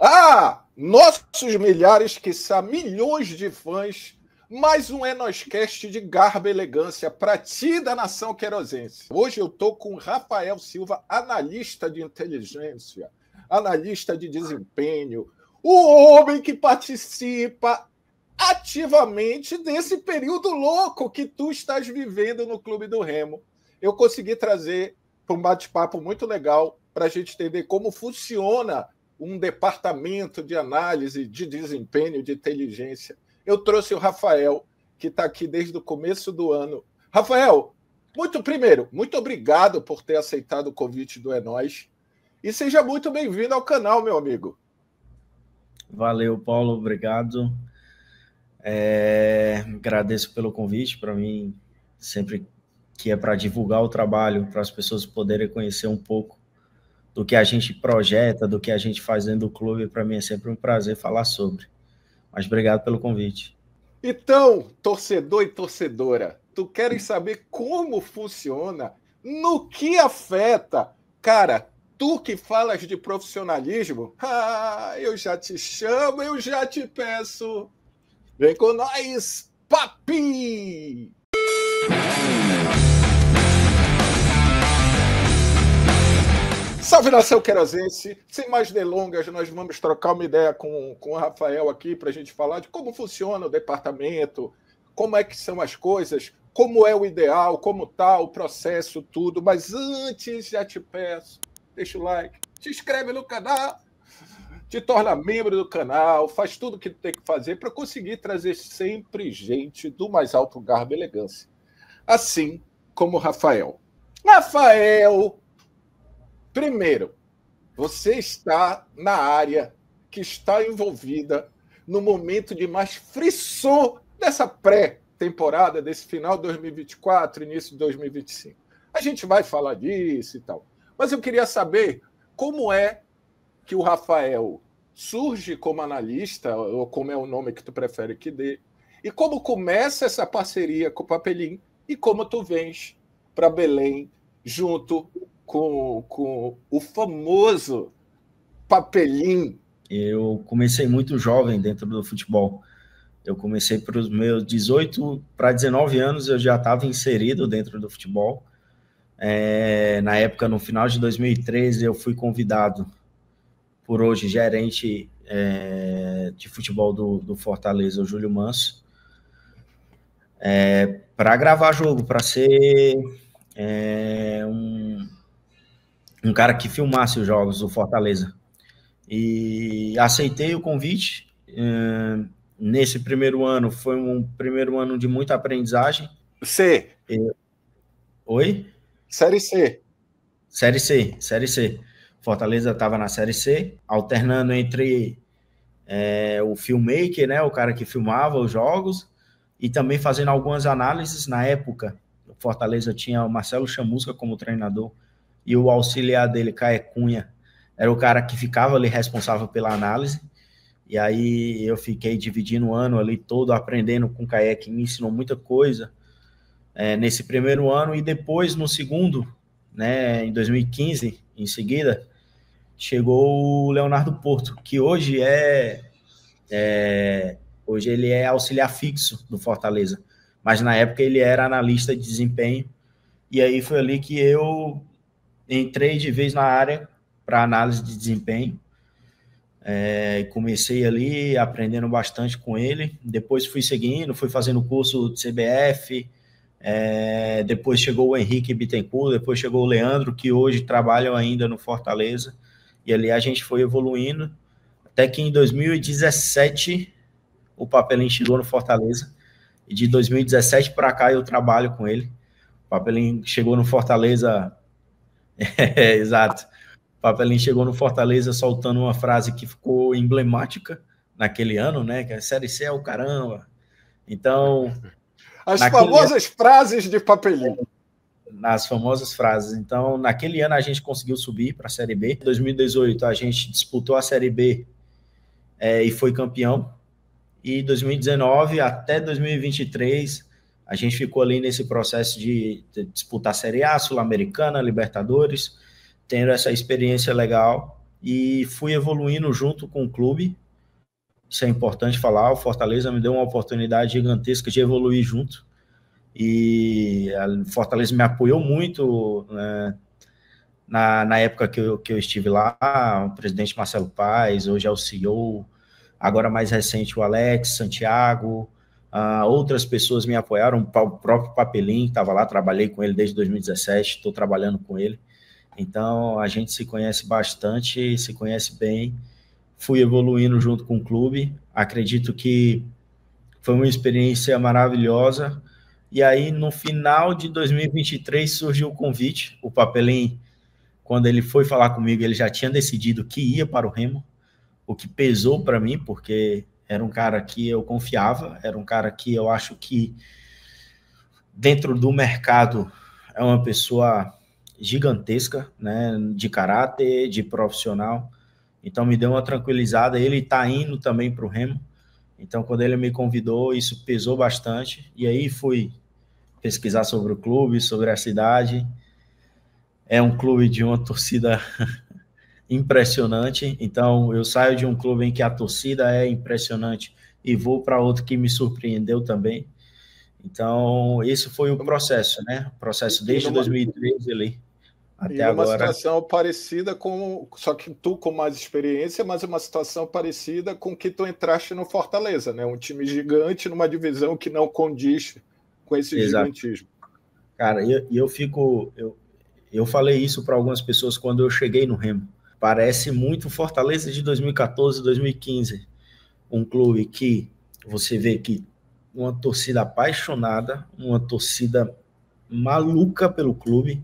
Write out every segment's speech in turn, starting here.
Ah, nossos milhares, quiçá milhões de fãs, mais um Enoscast de garbo e elegância para ti da nação querosense. Hoje eu estou com Rafael Silva, analista de inteligência, analista de desempenho, o homem que participa ativamente desse período louco que tu estás vivendo no Clube do Remo. Eu consegui trazer para um bate-papo muito legal para a gente entender como funciona um departamento de análise de desempenho, de inteligência. Eu trouxe o Rafael, que está aqui desde o começo do ano. Rafael, muito obrigado por ter aceitado o convite do É Nóis. E seja muito bem-vindo ao canal, meu amigo. Valeu, Paulo, obrigado. Agradeço pelo convite. Para mim, sempre que é para divulgar o trabalho, para as pessoas poderem conhecer um pouco do que a gente projeta, do que a gente faz dentro do clube, para mim é sempre um prazer falar sobre. Mas obrigado pelo convite. Então, torcedor e torcedora, tu queres saber como funciona, no que afeta? Cara, tu que falas de profissionalismo, eu já te chamo, eu já te peço. Vem com nós, papi! Salve, nação querosense! Sem mais delongas, nós vamos trocar uma ideia com o Rafael aqui para a gente falar de como funciona o departamento, como é que são as coisas, como é o ideal, como está o processo, tudo. Mas antes, já te peço, deixa o like, te inscreve no canal, te torna membro do canal, faz tudo o que tu tem que fazer para conseguir trazer sempre gente do mais alto garbo e elegância. Assim como o Rafael. Rafael! Primeiro, você está na área que está envolvida no momento de mais frisson dessa pré-temporada, desse final de 2024, início de 2025. A gente vai falar disso e tal. Mas eu queria saber como é que o Rafael surge como analista, ou como é o nome que tu prefere que dê, e como começa essa parceria com o Papelim, e como tu vens para Belém junto com o famoso Papelim. Eu comecei muito jovem dentro do futebol. Eu comecei para os meus 18 para 19 anos, eu já estava inserido dentro do futebol. Na época, no final de 2013, eu fui convidado por hoje gerente de futebol do Fortaleza, o Júlio Manso, para gravar jogo, para ser um cara que filmasse os jogos do Fortaleza. E aceitei o convite. Nesse primeiro ano, foi um primeiro ano de muita aprendizagem. C. Oi? Série C. Série C. Fortaleza estava na Série C, alternando entre o filmmaker, né, o cara que filmava os jogos, e também fazendo algumas análises. Na época, o Fortaleza tinha o Marcelo Chamusca como treinador, e o auxiliar dele, Caê Cunha, era o cara que ficava ali responsável pela análise. E aí eu fiquei dividindo o ano ali todo, aprendendo com o Caê, que me ensinou muita coisa nesse primeiro ano. E depois, no segundo, né, em 2015, em seguida, chegou o Leonardo Porto, que hoje hoje ele é auxiliar fixo do Fortaleza, mas na época ele era analista de desempenho. E aí foi ali que eu entrei de vez na área para análise de desempenho. Comecei ali aprendendo bastante com ele, depois fui seguindo, fui fazendo curso de CBF, depois chegou o Henrique Bittencourt, depois chegou o Leandro, que hoje trabalham ainda no Fortaleza, e ali a gente foi evoluindo, até que em 2017 o Papelim chegou no Fortaleza, e de 2017 para cá eu trabalho com ele. O Papelim chegou no Fortaleza, exato, o Papelim chegou no Fortaleza soltando uma frase que ficou emblemática naquele ano, né? Que a Série C é o caramba. Então, as famosas frases de Papelim. Nas famosas frases. Então, naquele ano a gente conseguiu subir para a Série B. Em 2018 a gente disputou a Série B e foi campeão. E 2019 até 2023 a gente ficou ali nesse processo de disputar a Série A, Sul-Americana, Libertadores, tendo essa experiência legal. e fui evoluindo junto com o clube. Isso é importante falar. O Fortaleza me deu uma oportunidade gigantesca de evoluir junto. E o Fortaleza me apoiou muito, né, na época que eu estive lá. O presidente Marcelo Paes, hoje é o CEO, agora mais recente o Alex Santiago, outras pessoas me apoiaram, o próprio Papelim estava lá, trabalhei com ele desde 2017, estou trabalhando com ele. Então a gente se conhece bastante, se conhece bem. Fui evoluindo junto com o clube, acredito que foi uma experiência maravilhosa. E aí, no final de 2023, surgiu o convite. O Papelim, quando ele foi falar comigo, ele já tinha decidido que ia para o Remo, o que pesou para mim, porque era um cara que eu confiava, era um cara que eu acho que, dentro do mercado, é uma pessoa gigantesca, né, de caráter, de profissional. Então, me deu uma tranquilizada. Ele está indo também para o Remo. Então, quando ele me convidou, isso pesou bastante. E aí fui pesquisar sobre o clube, sobre a cidade. É um clube de uma torcida impressionante. Então, eu saio de um clube em que a torcida é impressionante e vou para outro que me surpreendeu também. Então, esse foi o processo, né? O processo desde 2013 ali até e numa agora. situação parecida com, só que tu com mais experiência, mas uma situação parecida com que tu entraste no Fortaleza, né? Um time gigante numa divisão que não condiz com esse Exato. gigantismo. Cara, eu falei isso para algumas pessoas quando eu cheguei no Remo. Parece muito Fortaleza de 2014, 2015. Um clube que você vê que uma torcida apaixonada, uma torcida maluca pelo clube,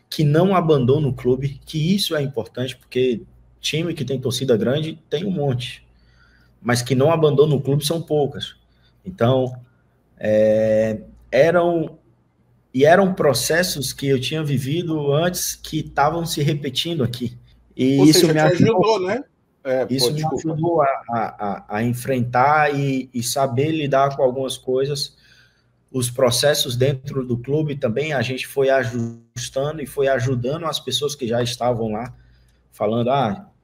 que não abandona o clube, que isso é importante, porque time que tem torcida grande tem um monte, mas que não abandona o clube são poucas. Então, eram processos que eu tinha vivido antes que estavam se repetindo aqui. E Ou isso seja, me te ajudou, ajudou, né? isso me ajudou a enfrentar e saber lidar com algumas coisas. Os processos dentro do clube também, a gente foi ajustando e foi ajudando as pessoas que já estavam lá, falando,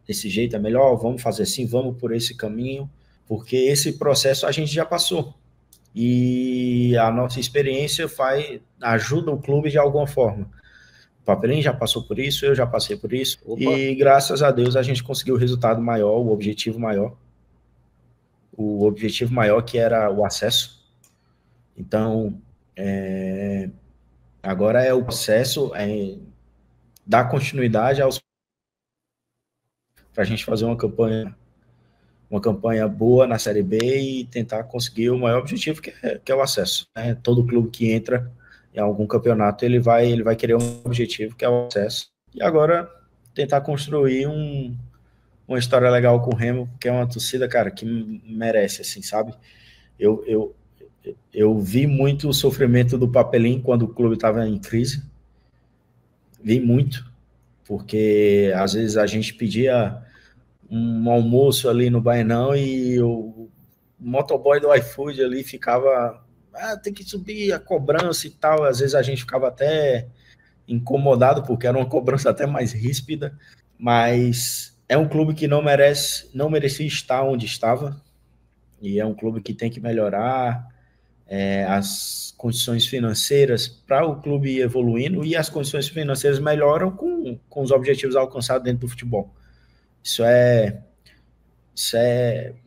desse jeito é melhor, vamos fazer assim, vamos por esse caminho, porque esse processo a gente já passou. E a nossa experiência ajuda o clube de alguma forma. O Papelim já passou por isso, eu já passei por isso, e graças a Deus a gente conseguiu o resultado maior, o objetivo maior que era o acesso. Então, agora é o processo dar continuidade para a gente fazer uma campanha boa na Série B e tentar conseguir o maior objetivo, que é o acesso, né? Todo clube que entra em algum campeonato, ele vai querer um objetivo, que é o acesso. E agora, tentar construir uma história legal com o Remo, que é uma torcida, cara, que merece, assim, sabe? Eu vi muito o sofrimento do Papelim quando o clube estava em crise. Vi muito, porque às vezes a gente pedia um almoço ali no Bainão e o motoboy do iFood ali ficava, tem que subir a cobrança e tal. Às vezes a gente ficava até incomodado, porque era uma cobrança até mais ríspida, mas é um clube que não merecia estar onde estava, e é um clube que tem que melhorar as condições financeiras para o clube ir evoluindo, e as condições financeiras melhoram com os objetivos alcançados dentro do futebol. Isso é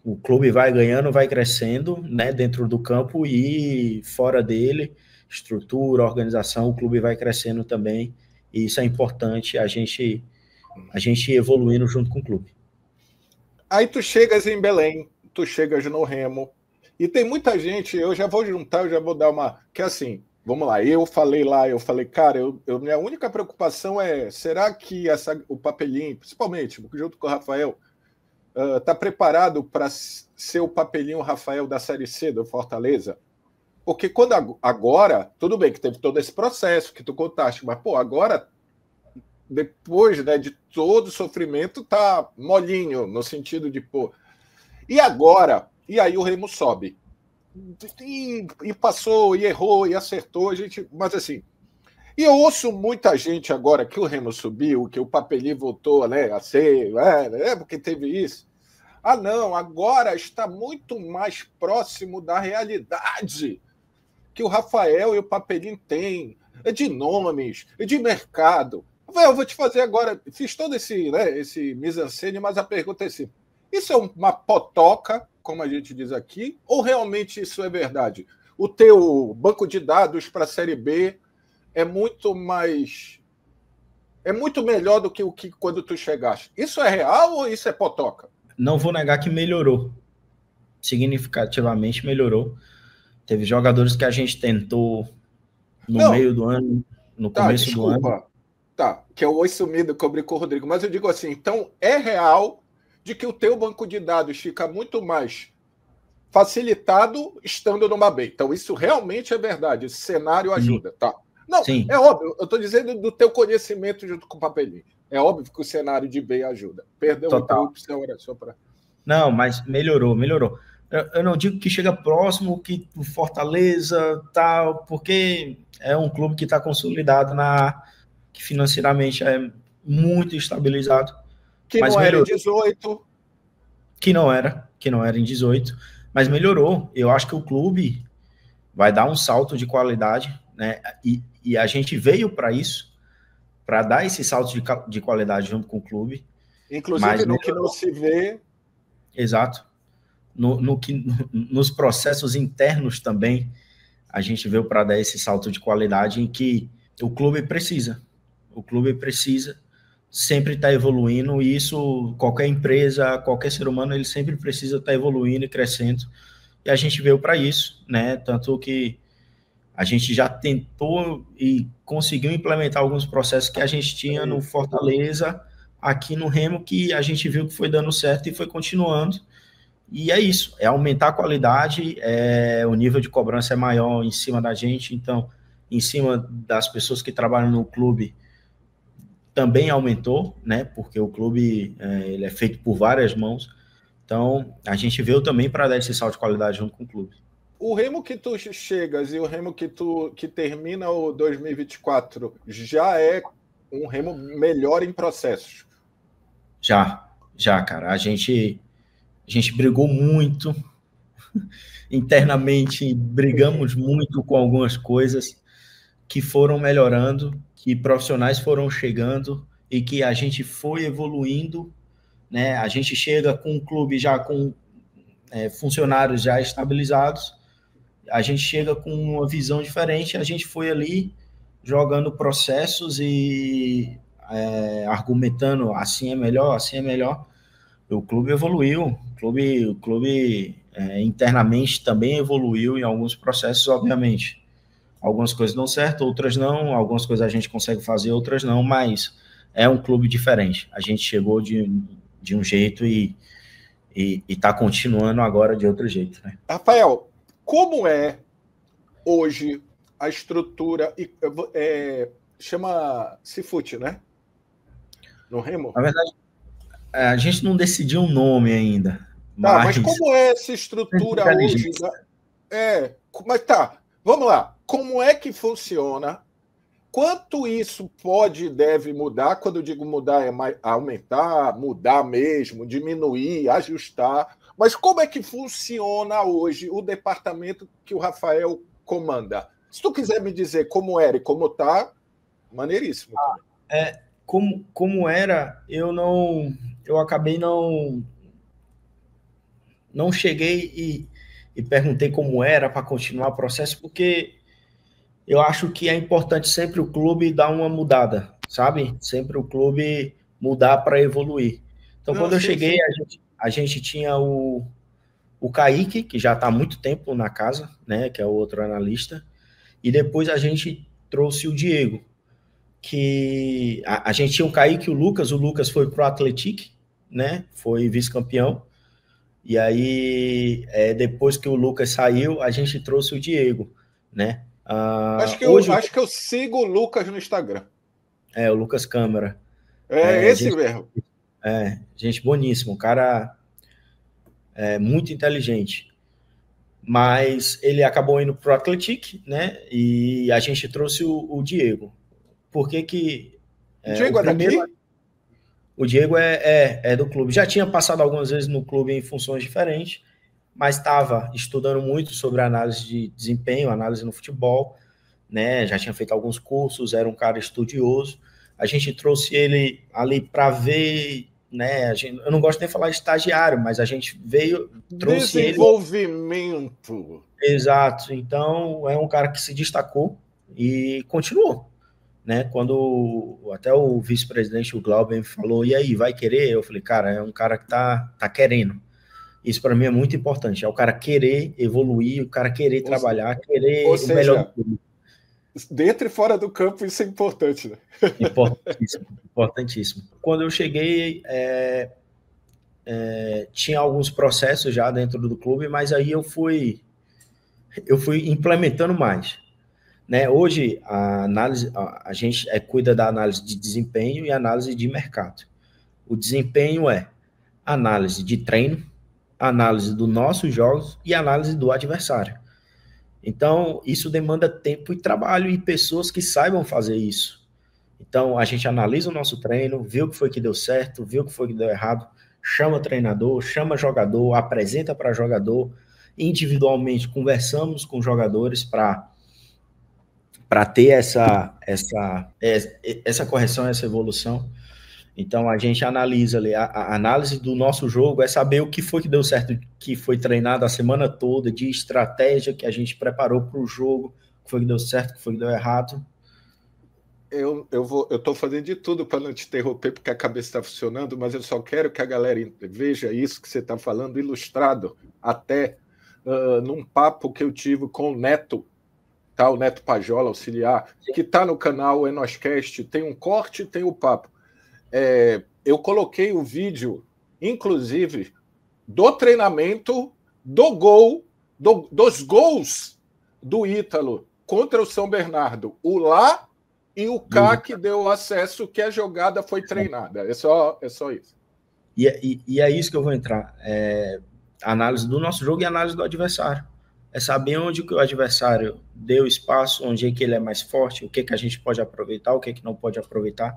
o clube vai ganhando, vai crescendo, né, dentro do campo e fora dele, estrutura, organização, o clube vai crescendo também, e isso é importante, a gente evoluindo junto com o clube. Aí tu chegas em Belém, tu chegas no Remo, e tem muita gente, eu já vou juntar, eu já vou dar uma, que assim, vamos lá, eu falei, cara, minha única preocupação é, será que o Papelim, principalmente, junto com o Rafael, está preparado para ser o Papelinho Rafael da Série C do Fortaleza? Porque quando agora, tudo bem que teve todo esse processo que tu contaste, mas agora, depois, né, de todo o sofrimento, tá molinho, no sentido de, e agora? E aí o Remo sobe. E passou, e errou, e acertou, mas assim, E eu ouço muita gente agora que o Remo subiu, que o Papelli voltou, né, a ser, porque teve isso. Ah, não, agora está muito mais próximo da realidade que o Rafael e o Papelin têm, de nomes, de mercado. Eu vou te fazer agora, fiz todo esse mise-en-scène, mas a pergunta é assim, isso é uma potoca, como a gente diz aqui, ou realmente isso é verdade? O teu banco de dados para a Série B é muito melhor do que o que quando tu chegaste. Isso é real ou isso é potoca? Não vou negar que melhorou. Significativamente melhorou. Teve jogadores que a gente tentou no meio do ano, no começo do ano. Tá, que eu ouço sumido cobrir com o Rodrigo, mas eu digo assim, então é real de que o teu banco de dados fica muito mais facilitado estando numa B. Então isso realmente é verdade, esse cenário ajuda, tá? Não, Sim. É óbvio, eu estou dizendo do teu conhecimento junto com o Papelinho. É óbvio que o cenário de B ajuda. Perdão, interrupção, era só para... Não, mas melhorou. Eu não digo que chega próximo, que o Fortaleza, tal, porque é um clube que está consolidado, que financeiramente é muito estabilizado. Que mas não melhorou. Era em 18. Que não era em 18, mas melhorou. Eu acho que o clube vai dar um salto de qualidade, né? E a gente veio para isso, para dar esse salto de qualidade junto com o clube. Inclusive no que não se vê. Exato. Nos processos internos também, a gente veio para dar esse salto de qualidade em que o clube precisa. O clube precisa sempre estar evoluindo, e isso, qualquer empresa, qualquer ser humano, ele sempre precisa estar evoluindo e crescendo. E a gente veio para isso, né? Tanto que a gente já tentou e conseguiu implementar alguns processos que a gente tinha no Fortaleza, aqui no Remo, que a gente viu que foi dando certo e foi continuando. E é isso, é aumentar a qualidade, o nível de cobrança é maior em cima da gente, então, em cima das pessoas que trabalham no clube, também aumentou, né? Porque o clube ele é feito por várias mãos. Então, a gente veio também para dar esse salto de qualidade junto com o clube. O Remo que tu chegas e o Remo que termina o 2024 já é um Remo melhor em processos? Já, cara. A gente brigou muito internamente, brigamos muito com algumas coisas que foram melhorando, que profissionais foram chegando e que a gente foi evoluindo, né? A gente chega com um clube já com funcionários já estabilizados, a gente chega com uma visão diferente, a gente foi ali jogando processos e argumentando assim é melhor, o clube evoluiu, o clube internamente também evoluiu em alguns processos, obviamente. Algumas coisas dão certo, outras não, algumas coisas a gente consegue fazer, outras não, mas é um clube diferente. A gente chegou de um jeito e está continuando agora de outro jeito, né? Rafael, como é hoje a estrutura, chama Cifute, né? No Remo? Na verdade, a gente não decidiu um nome ainda. Mas como é essa estrutura hoje? Mas tá, vamos lá. Como é que funciona? Quanto isso pode e deve mudar? Quando eu digo mudar, é aumentar, mudar mesmo, diminuir, ajustar. Mas como é que funciona hoje o departamento que o Rafael comanda? Se tu quiser me dizer como era e como está, maneiríssimo. Como era, eu acabei não cheguei e perguntei como era para continuar o processo, porque eu acho que é importante sempre o clube dar uma mudada, sabe? Sempre o clube mudar para evoluir. Então, quando eu cheguei, a gente tinha o Kaique, que já está há muito tempo na casa, né? Que é o outro analista. E depois a gente trouxe o Diego, que a gente tinha o Kaique e o Lucas foi pro Atlético, né? Foi vice-campeão. E aí, depois que o Lucas saiu, a gente trouxe o Diego, né? Acho que eu sigo o Lucas no Instagram. O Lucas Câmara. Esse mesmo. Gente boníssimo, um cara muito inteligente. Mas ele acabou indo pro Atlético, né? E a gente trouxe o Diego. por que que... Diego é daqui? O Diego é do clube. Já tinha passado algumas vezes no clube em funções diferentes, mas estava estudando muito sobre análise de desempenho, análise no futebol, né? Já tinha feito alguns cursos, era um cara estudioso. A gente trouxe ele ali para ver, né? Eu não gosto nem de falar de estagiário, mas a gente trouxe desenvolvimento. Exato. Então, é um cara que se destacou e continuou, né? Quando até o vice-presidente, o Glauber, falou, e aí, vai querer? Eu falei, cara, é um cara que tá querendo. Isso para mim é muito importante. É o cara querer evoluir, o cara querer trabalhar, querer o melhor do clube. Dentro e fora do campo, isso é importante, né? Importantíssimo, importantíssimo. Quando eu cheguei, tinha alguns processos já dentro do clube, mas aí eu fui implementando mais. Né? Hoje, a análise, a gente cuida da análise de desempenho e análise de mercado. O desempenho é análise de treino, análise dos nossos jogos e análise do adversário. Então, isso demanda tempo e trabalho e pessoas que saibam fazer isso. Então, a gente analisa o nosso treino, vê o que foi que deu certo, vê o que foi que deu errado, chama treinador, chama jogador, apresenta para jogador, individualmente conversamos com jogadores para ter essa correção, essa evolução. Então, a gente analisa ali, a análise do nosso jogo é saber o que foi que deu certo, que foi treinado a semana toda, de estratégia que a gente preparou para o jogo, o que foi que deu certo, o que foi que deu errado. Eu estou fazendo de tudo para não te interromper, porque a cabeça está funcionando, mas eu só quero que a galera veja isso que você está falando ilustrado até num papo que eu tive com o Neto, tá? O Neto Pajola, auxiliar, que está no canal Enoscast, tem um corte e tem o papo. Eu coloquei o vídeo, inclusive, do treinamento, do gol, dos gols do Ítalo contra o São Bernardo. O lá e o cá que deu acesso que a jogada foi treinada. É só isso. E é isso que eu vou entrar. Análise do nosso jogo e análise do adversário. É saber onde que o adversário deu espaço, onde é que ele é mais forte, o que que a gente pode aproveitar, o que que não pode aproveitar.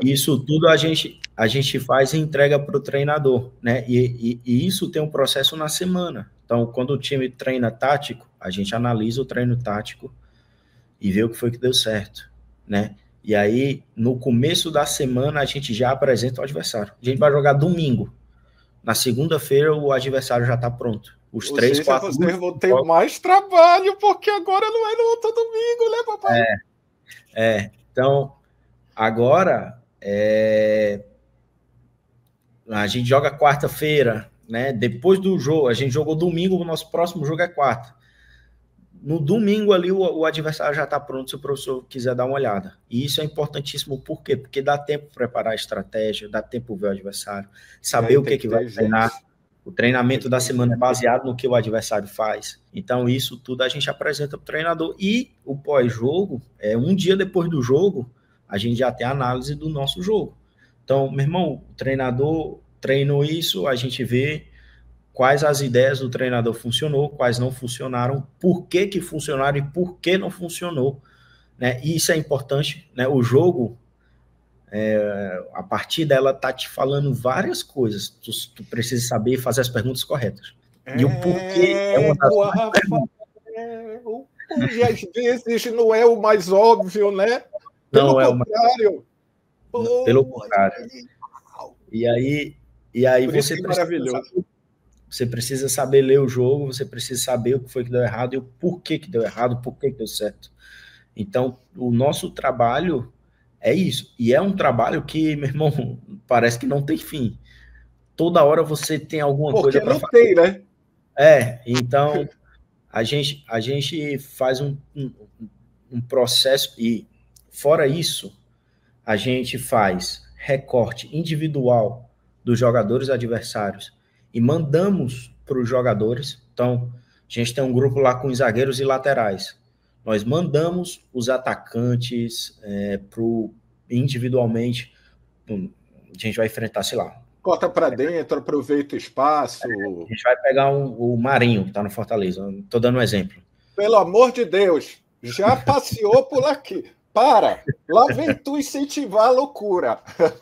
Isso tudo a gente faz e entrega para o treinador, né? E isso tem um processo na semana. Então, quando o time treina tático, a gente analisa o treino tático e vê o que foi que deu certo, né? E aí, no começo da semana, a gente já apresenta o adversário. A gente vai jogar domingo. Na segunda-feira, o adversário já está pronto. Os 3, 4... Vocês vão ter mais trabalho, porque agora não é no outro domingo, né, papai? Então, agora, a gente joga quarta-feira, né? Depois do jogo, a gente jogou domingo, o nosso próximo jogo é quarta. No domingo ali, o adversário já está pronto, se o professor quiser dar uma olhada. E isso é importantíssimo, por quê? Porque dá tempo para preparar a estratégia, dá tempo para ver o adversário, saber o que vai treinar. O treinamento da semana é baseado no que o adversário faz. Então, isso tudo a gente apresenta para o treinador. E o pós-jogo, um dia depois do jogo, a gente já tem a análise do nosso jogo. Então, meu irmão, o treinador treinou isso, a gente vê quais as ideias do treinador funcionou, quais não funcionaram, por que funcionaram e por que não funcionou, né? E isso é importante, né? O jogo, a partir dela tá te falando várias coisas, tu precisa saber fazer as perguntas corretas. E o porquê é uma das perguntas. E às vezes não é o mais óbvio, né? Pelo contrário. Pelo contrário. E aí você precisa saber ler o jogo, você precisa saber o que foi que deu errado e o porquê que deu errado, o porquê que deu certo. Então, o nosso trabalho é isso. E é um trabalho que, meu irmão, parece que não tem fim. Toda hora você tem alguma coisa para fazer. Porque não tem, né? Então, a gente faz um processo e, fora isso, a gente faz recorte individual dos jogadores adversários e mandamos para os jogadores. Então, a gente tem um grupo lá com os zagueiros e laterais. Nós mandamos os atacantes individualmente. A gente vai enfrentar, sei lá. Corta para dentro, aproveita o espaço. A gente vai pegar o Marinho, que está no Fortaleza. Estou dando um exemplo. Pelo amor de Deus, já passeou por aqui. Para! Lá vem tu incentivar a loucura.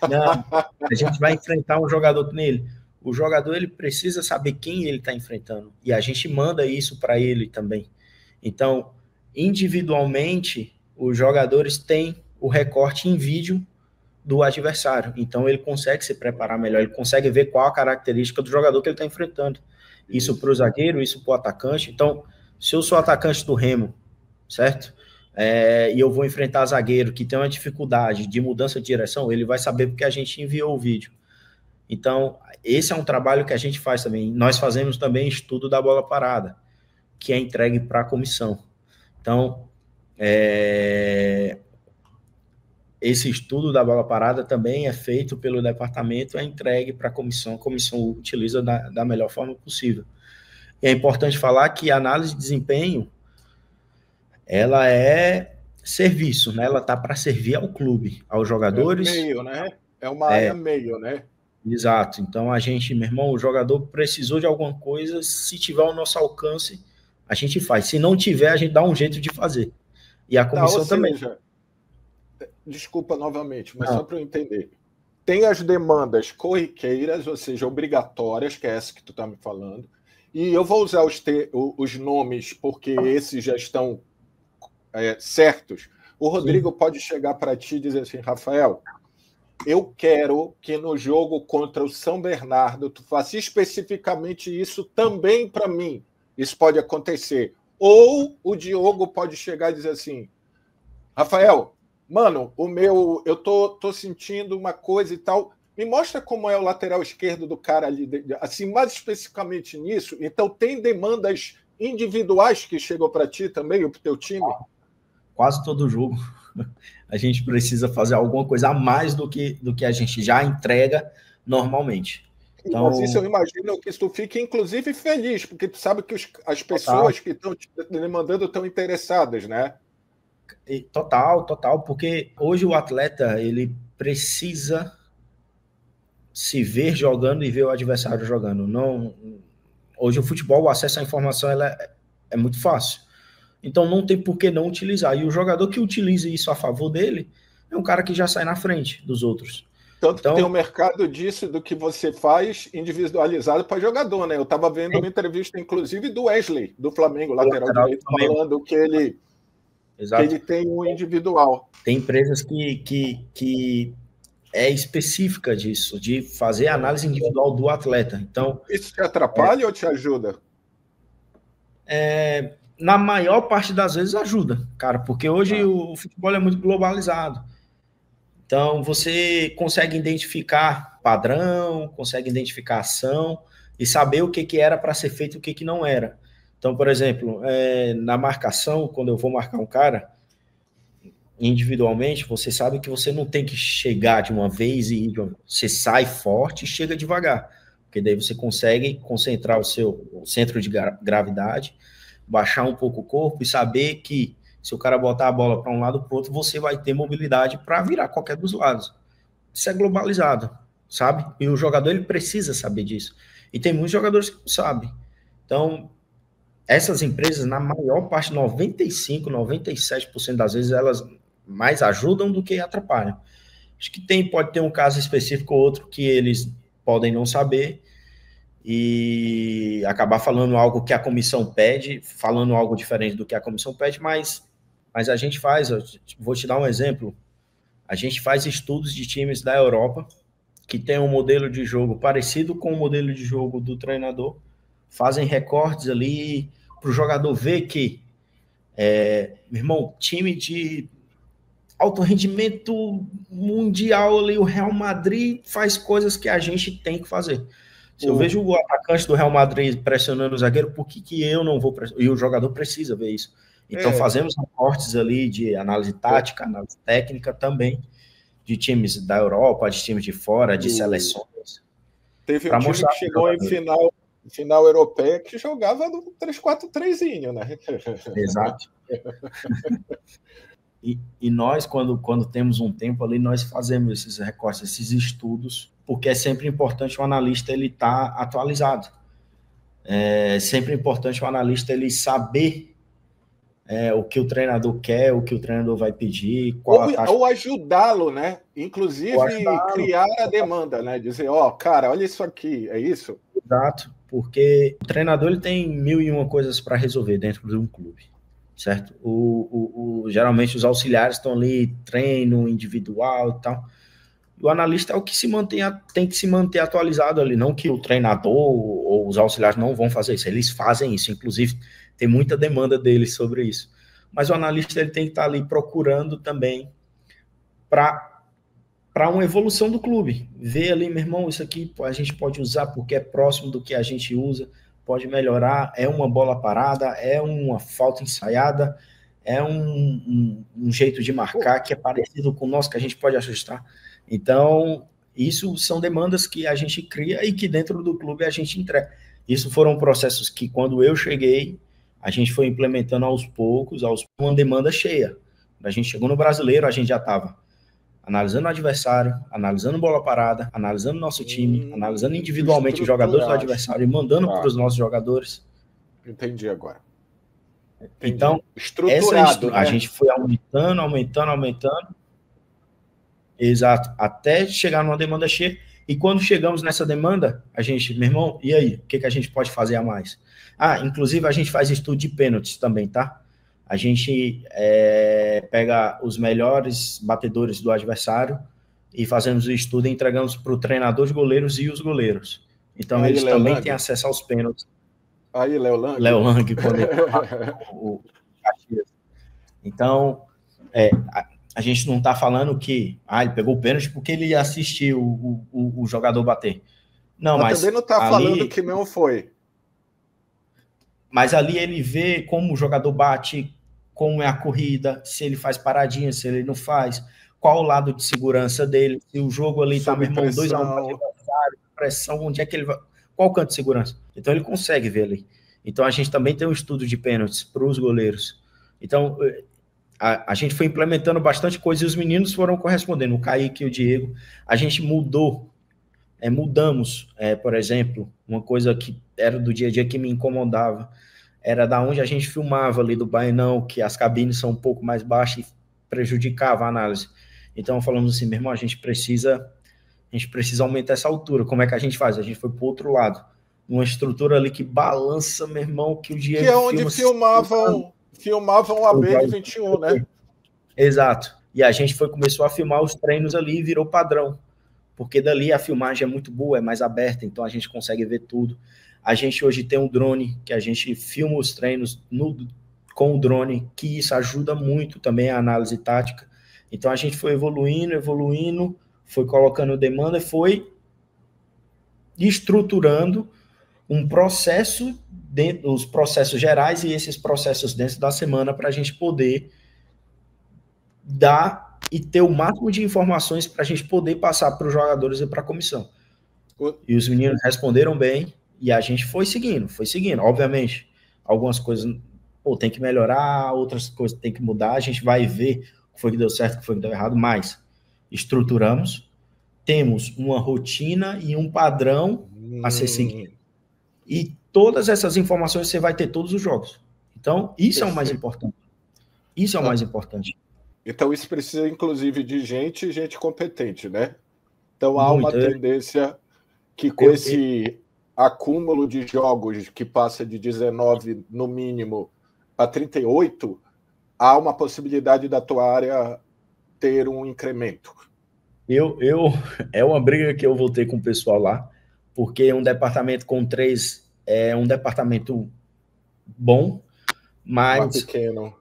Não, a gente vai enfrentar um jogador nele. O jogador ele precisa saber quem ele está enfrentando e a gente manda isso para ele também. Então, individualmente, os jogadores têm o recorte em vídeo do adversário. Então, ele consegue se preparar melhor, ele consegue ver qual a característica do jogador que ele está enfrentando. Isso para o zagueiro, isso para o atacante. Então, se eu sou atacante do Remo, certo? E eu vou enfrentar zagueiro que tem uma dificuldade de mudança de direção, ele vai saber porque a gente enviou o vídeo. Então, esse é um trabalho que a gente faz também. Nós fazemos também estudo da bola parada, que é entregue para a comissão. Então, esse estudo da bola parada também é feito pelo departamento, é entregue para a comissão utiliza da melhor forma possível. E é importante falar que a análise de desempenho, ela é serviço, né? Ela está para servir ao clube, aos jogadores. É meio, né? É uma área meio, né? Exato. Então, a gente, meu irmão, o jogador precisou de alguma coisa, se tiver ao nosso alcance, a gente faz. Se não tiver, a gente dá um jeito de fazer. E a comissão também. Desculpa novamente, mas só para eu entender. Tem as demandas corriqueiras, ou seja, obrigatórias, que é essa que tu está me falando, e eu vou usar os nomes porque esses já estão certos. O Rodrigo pode chegar para ti e dizer assim, Rafael, eu quero que no jogo contra o São Bernardo tu faça especificamente isso também para mim. Isso pode acontecer. Ou o Diogo pode chegar e dizer assim, Rafael, mano, eu tô sentindo uma coisa e tal. Me mostra como é o lateral esquerdo do cara ali, assim, mais especificamente nisso. Então, tem demandas individuais que chegam para ti também, ou para o teu time? Quase todo jogo a gente precisa fazer alguma coisa a mais do que a gente já entrega normalmente. Então, mas isso eu imagino que tu fique, inclusive, feliz, porque tu sabe que as pessoas que estão te demandando estão interessadas, né? Total, porque hoje o atleta, ele precisa se ver jogando e ver o adversário jogando. Não, hoje o futebol, o acesso à informação é muito fácil. Então não tem por que não utilizar. E o jogador que utiliza isso a favor dele é um cara que já sai na frente dos outros. Tanto que tem um mercado disso, do que você faz individualizado para jogador, né? Eu estava vendo uma entrevista, inclusive, do Wesley, do Flamengo, lateral direito, falando que ele tem um individual. Tem empresas que é específica disso, de fazer a análise individual do atleta. Então, isso te atrapalha ou te ajuda? Na maior parte das vezes ajuda, cara, porque hoje o futebol é muito globalizado. Então, você consegue identificar padrão, consegue identificar ação e saber o que era para ser feito e o que não era. Então, por exemplo, na marcação, quando eu vou marcar um cara, individualmente, você sabe que você não tem que chegar de uma vez e você sai forte e chega devagar, porque daí você consegue concentrar o seu centro de gravidade, baixar um pouco o corpo e saber que se o cara botar a bola para um lado ou para o outro, você vai ter mobilidade para virar qualquer dos lados. Isso é globalizado, sabe? E o jogador, ele precisa saber disso. E tem muitos jogadores que não sabem. Então, essas empresas, na maior parte, 95%, 97% das vezes, elas mais ajudam do que atrapalham. Acho que pode ter um caso específico ou outro que eles podem não saber e acabar falando algo que a comissão pede, falando algo diferente do que a comissão pede, mas a gente faz, vou te dar um exemplo, a gente faz estudos de times da Europa que tem um modelo de jogo parecido com o modelo de jogo do treinador, fazem recortes ali para o jogador ver que, meu irmão, time de alto rendimento mundial ali, o Real Madrid faz coisas que a gente tem que fazer. Se eu vejo o atacante do Real Madrid pressionando o zagueiro, por que eu não vou pressionar? E o jogador precisa ver isso. Então, fazemos recortes ali de análise tática, análise técnica também, de times da Europa, de times de fora, de seleções. Teve um time que chegou em final europeia que jogava no 3-4-3, né? Exato. E nós, quando temos um tempo ali, nós fazemos esses recortes, esses estudos, porque é sempre importante o analista ele estar atualizado. É sempre importante o analista ele saber o que o treinador quer, o que o treinador vai pedir, qual a taxa. Ou ajudá-lo, né? Inclusive criar a demanda, né? Dizer, cara, olha isso aqui, é isso? Exato, porque o treinador ele tem 1001 coisas para resolver dentro de um clube, certo? Geralmente os auxiliares estão ali, treino individual e tal. O analista é o que tem que se manter atualizado ali, não que o treinador ou os auxiliares não vão fazer isso, eles fazem isso, inclusive tem muita demanda deles sobre isso. Mas o analista ele tem que estar ali procurando também para uma evolução do clube. Ver ali, meu irmão, isso aqui a gente pode usar porque é próximo do que a gente usa, pode melhorar, é uma bola parada, é uma falta ensaiada, é um jeito de marcar que é parecido com o nosso, que a gente pode ajustar. Então, isso são demandas que a gente cria e que dentro do clube a gente entrega. Isso foram processos que, quando eu cheguei, a gente foi implementando aos poucos, uma demanda cheia. Quando a gente chegou no Brasileiro, a gente já estava analisando o adversário, analisando bola parada, analisando nosso time, analisando individualmente os jogadores do adversário e mandando para os nossos jogadores. Entendi agora. Entendi. Então, estruturado, né? A gente foi aumentando. Exato, até chegar numa demanda cheia. E quando chegamos nessa demanda, a gente, meu irmão, e aí? O que a gente pode fazer a mais? Inclusive a gente faz estudo de pênaltis também, tá? A gente pega os melhores batedores do adversário e fazemos o estudo e entregamos para o treinador de goleiros e os goleiros. Então, eles também têm acesso aos pênaltis. Aí, Léo Lang. Léo Lang, quando ele o Caxias. Então, a gente não está falando que ele pegou o pênalti porque ele assistiu o jogador bater. Não, mas também não está falando que não foi. Mas ali ele vê como o jogador bate, como é a corrida, se ele faz paradinha, se ele não faz, qual o lado de segurança dele, se o jogo ali está, meu irmão, 2-1 para o adversário, pressão, onde é que ele vai, qual o canto de segurança? Então ele consegue ver ali. Então a gente também tem um estudo de pênaltis para os goleiros. Então a gente foi implementando bastante coisa e os meninos foram correspondendo, o Kaique e o Diego. A gente mudamos, por exemplo, uma coisa que era do dia a dia que me incomodava, era da onde a gente filmava ali do Bainão, que as cabines são um pouco mais baixas e prejudicava a análise. Então falamos assim, meu irmão, a gente precisa aumentar essa altura. Como é que a gente faz? A gente foi para o outro lado, uma estrutura ali que balança, meu irmão, que o Diego que é onde filmavam a B21, né? Exato. E a gente começou a filmar os treinos ali e virou padrão. Porque dali a filmagem é muito boa, é mais aberta, então a gente consegue ver tudo. A gente hoje tem um drone, que a gente filma os treinos com o drone, que isso ajuda muito também a análise tática. Então a gente foi evoluindo, foi colocando demanda, foi estruturando um processo, dentro dos processos gerais e esses processos dentro da semana para a gente poder dar e ter o máximo de informações para a gente poder passar para os jogadores e para a comissão. E os meninos responderam bem e a gente foi seguindo. Obviamente, algumas coisas tem que melhorar, outras coisas tem que mudar, a gente vai ver o que foi que deu certo, o que foi que deu errado, mas estruturamos, temos uma rotina e um padrão a ser seguido. E todas essas informações você vai ter todos os jogos. Então, isso é o mais importante. Isso é o mais importante. Então, isso precisa, inclusive, de gente competente, né? Então, há uma tendência que com esse acúmulo de jogos que passa de 19, no mínimo, a 38, há uma possibilidade da tua área ter um incremento. É uma briga que eu vou ter com o pessoal lá, porque um departamento com 3 é um departamento bom, mas pequeno.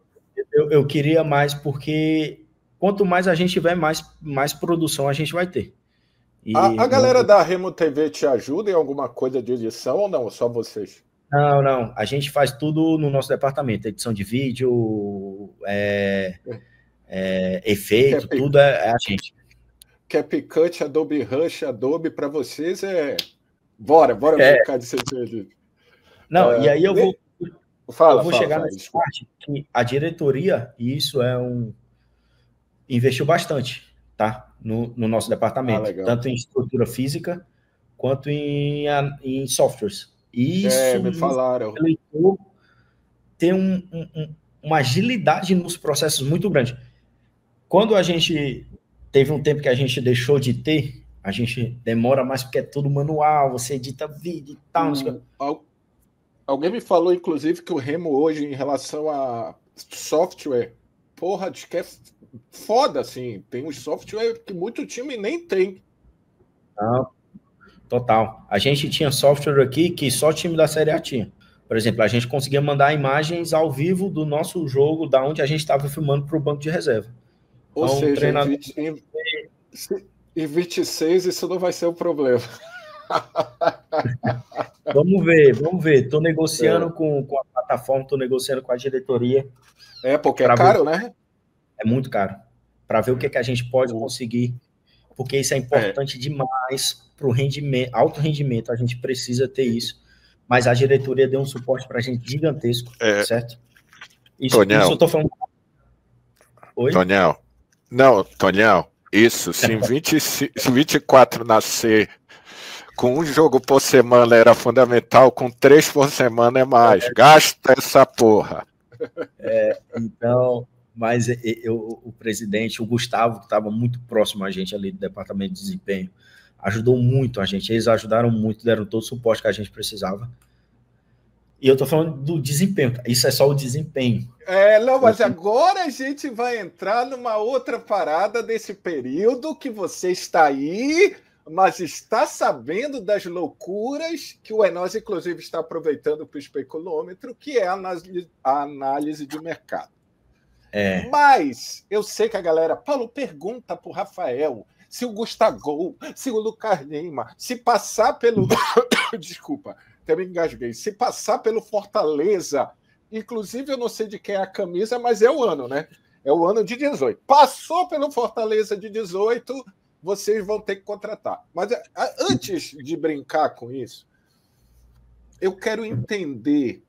Eu queria mais, porque quanto mais a gente tiver, mais produção a gente vai ter. E a galera da Remo TV te ajuda em alguma coisa de edição ou não? Só vocês? Não. A gente faz tudo no nosso departamento. Edição de vídeo, efeito, tudo é a gente. CapCut, Adobe Rush, Adobe, para vocês Bora brincar de CG. Não, e aí eu vou... Fala, chegar nessa parte que a diretoria, e isso investiu bastante, tá? No nosso departamento, tanto em estrutura física quanto em softwares. E isso me falaram. tem uma agilidade nos processos muito grande. Quando a gente teve um tempo que a gente deixou de ter, a gente demora mais porque é tudo manual, você edita vídeo e tal. Alguém me falou, inclusive, que o Remo hoje, em relação a software, porra, diz que é foda, assim. Tem uns software que muito time nem tem. Não, total. A gente tinha software aqui que só time da Série A tinha. Por exemplo, a gente conseguia mandar imagens ao vivo do nosso jogo, da onde a gente estava filmando para o banco de reserva. Ou então, seja, treinador... em 26 isso não vai ser um problema. Vamos ver. Estou negociando com a plataforma, estou negociando com a diretoria. Porque é caro, né? É muito caro. Para ver o que a gente pode conseguir. Porque isso é importante demais para o rendimento, alto rendimento. A gente precisa ter isso. Mas a diretoria deu um suporte para a gente gigantesco, certo? Isso eu estou falando. Oi? Tonhão, isso, se em 24 nascer com um jogo por semana era fundamental, com 3 por semana é mais. Gasta essa porra. Então, mas o presidente, o Gustavo, que estava muito próximo a gente ali do departamento de desempenho, ajudou muito a gente. Eles ajudaram muito, deram todo o suporte que a gente precisava. E eu tô falando do desempenho. Isso é só o desempenho. Não, mas agora a gente vai entrar numa outra parada desse período que você está aí, mas está sabendo das loucuras que o Enos, inclusive, está aproveitando para o especulômetro, que é a análise de mercado. Mas eu sei que a galera... Paulo, pergunta para o Rafael se o Gustavo, se o Lucas Lima, se passar pelo... Desculpa, até me engasguei. Se passar pelo Fortaleza, inclusive eu não sei de quem é a camisa, mas é o ano, né? É o ano de 18. Passou pelo Fortaleza de 18, vocês vão ter que contratar. Mas antes de brincar com isso, eu quero entender,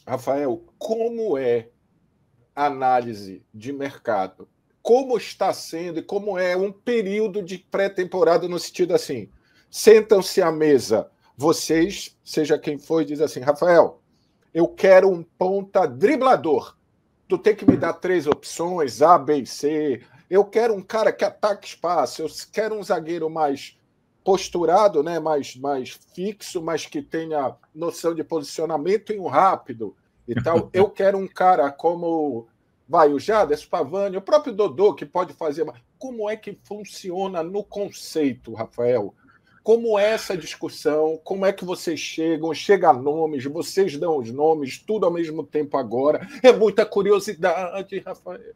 Rafael, como é a análise de mercado, como está sendo e como é um período de pré-temporada no sentido assim, sentam-se à mesa, vocês, seja quem for, e diz assim, Rafael, eu quero um ponta driblador, tu tem que me dar 3 opções, A, B e C, eu quero um cara que ataque espaço, eu quero um zagueiro mais posturado, né, mais fixo, mas que tenha noção de posicionamento e um rápido e tal. Eu quero um cara como o Jaderson, Pavani, o próprio Dodô, que pode fazer. Como é que funciona no conceito, Rafael? Como é essa discussão? Como é que vocês chegam? Chega a nomes, vocês dão os nomes, tudo ao mesmo tempo agora. É muita curiosidade, Rafael.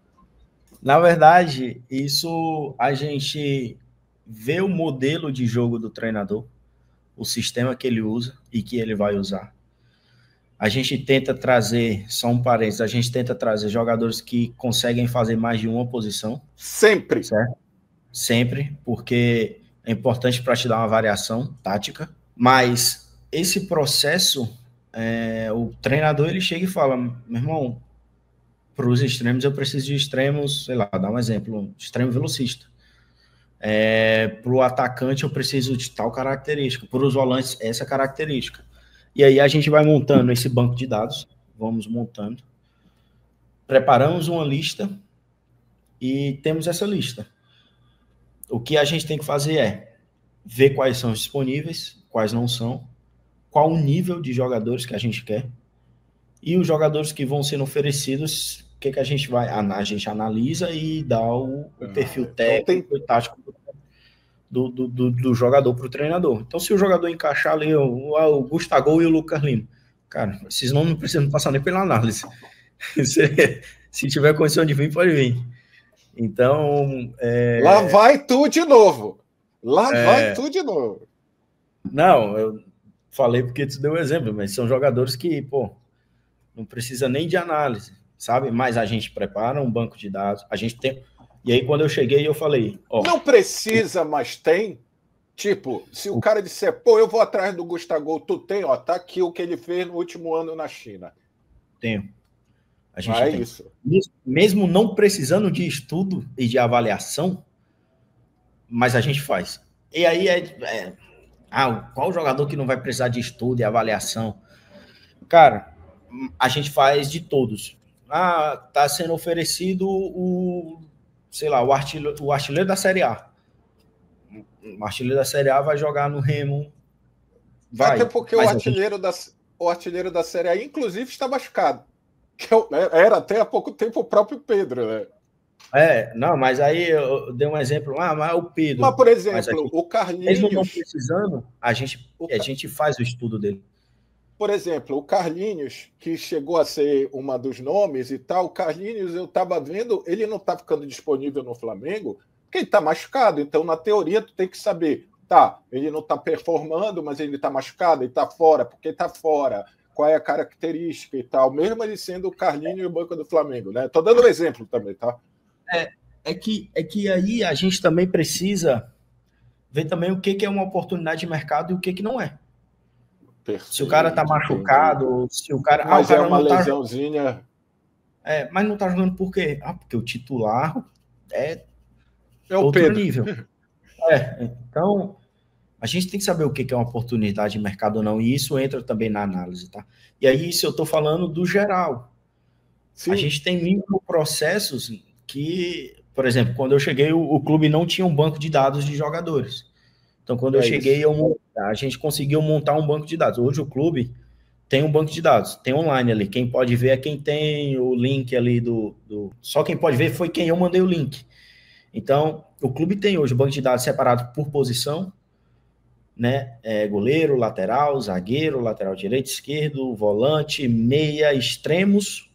Na verdade, isso a gente vê o modelo de jogo do treinador, o sistema que ele usa e que ele vai usar. A gente tenta trazer, só um parênteses, a gente tenta trazer jogadores que conseguem fazer mais de uma posição. Sempre. Certo? Sempre, porque é importante para te dar uma variação tática. Mas esse processo, o treinador ele chega e fala, meu irmão, para os extremos eu preciso de extremos, sei lá, dar um exemplo, extremo velocista. Para o atacante eu preciso de tal característica, para os volantes essa característica. E aí a gente vai montando esse banco de dados, vamos montando, preparamos uma lista e temos essa lista. O que a gente tem que fazer é ver quais são os disponíveis, quais não são, qual o nível de jogadores que a gente quer e os jogadores que vão sendo oferecidos, o que a gente vai... A gente analisa e dá o perfil técnico e tático do jogador para o treinador. Então, se o jogador encaixar ali o Gustavo e o Lucas Lima, cara, esses nomes não precisam passar nem pela análise. Se tiver condição de vir, pode vir. Então... Lá vai tu de novo. Vai tu de novo. Não, eu falei porque tu deu exemplo, mas são jogadores que, não precisa nem de análise, sabe? Mas a gente prepara um banco de dados, a gente tem... E aí, quando eu cheguei, eu falei... Não precisa, mas tem. Tipo, se o cara disser, eu vou atrás do Gustavo, tu tem, tá aqui o que ele fez no último ano na China. Tenho. A gente tem. Isso. Mesmo não precisando de estudo e de avaliação, mas a gente faz. E aí, qual jogador que não vai precisar de estudo e avaliação? Cara, a gente faz de todos. Tá sendo oferecido sei lá, o artilheiro da Série A. O artilheiro da Série A vai jogar no Remo. Até porque o artilheiro da Série A, inclusive, está machucado. Era até há pouco tempo o próprio Pedro, né? Não, mas aí eu dei um exemplo, mas o Pedro. Mas, por exemplo, o Carlinhos... Mesmo não precisando, a gente faz o estudo dele. Por exemplo, o Carlinhos, que chegou a ser uma dos nomes e tal, o Carlinhos, eu estava vendo, ele não está ficando disponível no Flamengo, porque ele está machucado. Então, na teoria, tu tem que saber, ele não está performando, mas ele está machucado, ele está fora, porque está fora, qual é a característica e tal, mesmo ele sendo o Carlinhos e o banco do Flamengo, né? Estou dando um exemplo também, tá? É que aí a gente também precisa ver também o que é uma oportunidade de mercado e o que não é. Perfeito, se o cara tá machucado, se o cara... Mas o cara é uma lesãozinha... mas não tá jogando por quê? Porque o titular é outro Pedro. Nível. Então, a gente tem que saber o que é uma oportunidade de mercado ou não, e isso entra também na análise, tá? E aí, isso eu tô falando do geral. Sim. A gente tem mil processos que, por exemplo, quando eu cheguei, o clube não tinha um banco de dados de jogadores. Então, quando eu cheguei, a gente conseguiu montar um banco de dados. Hoje o clube tem um banco de dados, tem online ali. Quem pode ver é quem tem o link ali Só quem pode ver foi quem eu mandei o link. Então, o clube tem hoje o banco de dados separado por posição, né? Goleiro, lateral, zagueiro, lateral direito, esquerdo, volante, meia, extremos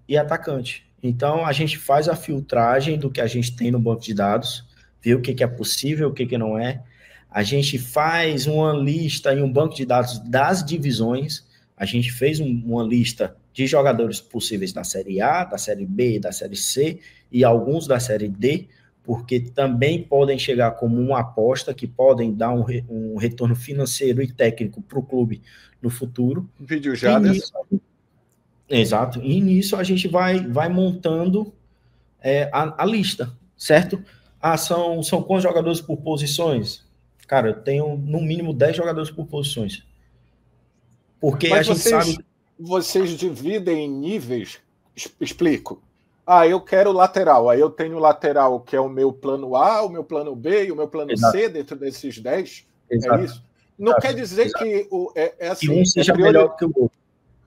e atacante. Então, a gente faz a filtragem do que a gente tem no banco de dados, vê o que é possível, o que não é. A gente faz uma lista em um banco de dados das divisões. A gente fez uma lista de jogadores possíveis da Série A, da Série B, da Série C e alguns da Série D, porque também podem chegar como uma aposta, que podem dar um retorno financeiro e técnico para o clube no futuro. Vídeo já desse. Exato. E nisso a gente vai montando a lista, certo? São quantos jogadores por posições? Cara, eu tenho no mínimo 10 jogadores por posições. Porque mas a gente sabe... Vocês dividem em níveis? Explico. Eu quero lateral. Aí eu tenho lateral, que é o meu plano A, o meu plano B e o meu plano C dentro desses 10. Exato. É isso? Não quer dizer que assim, que um seja melhor do que o outro.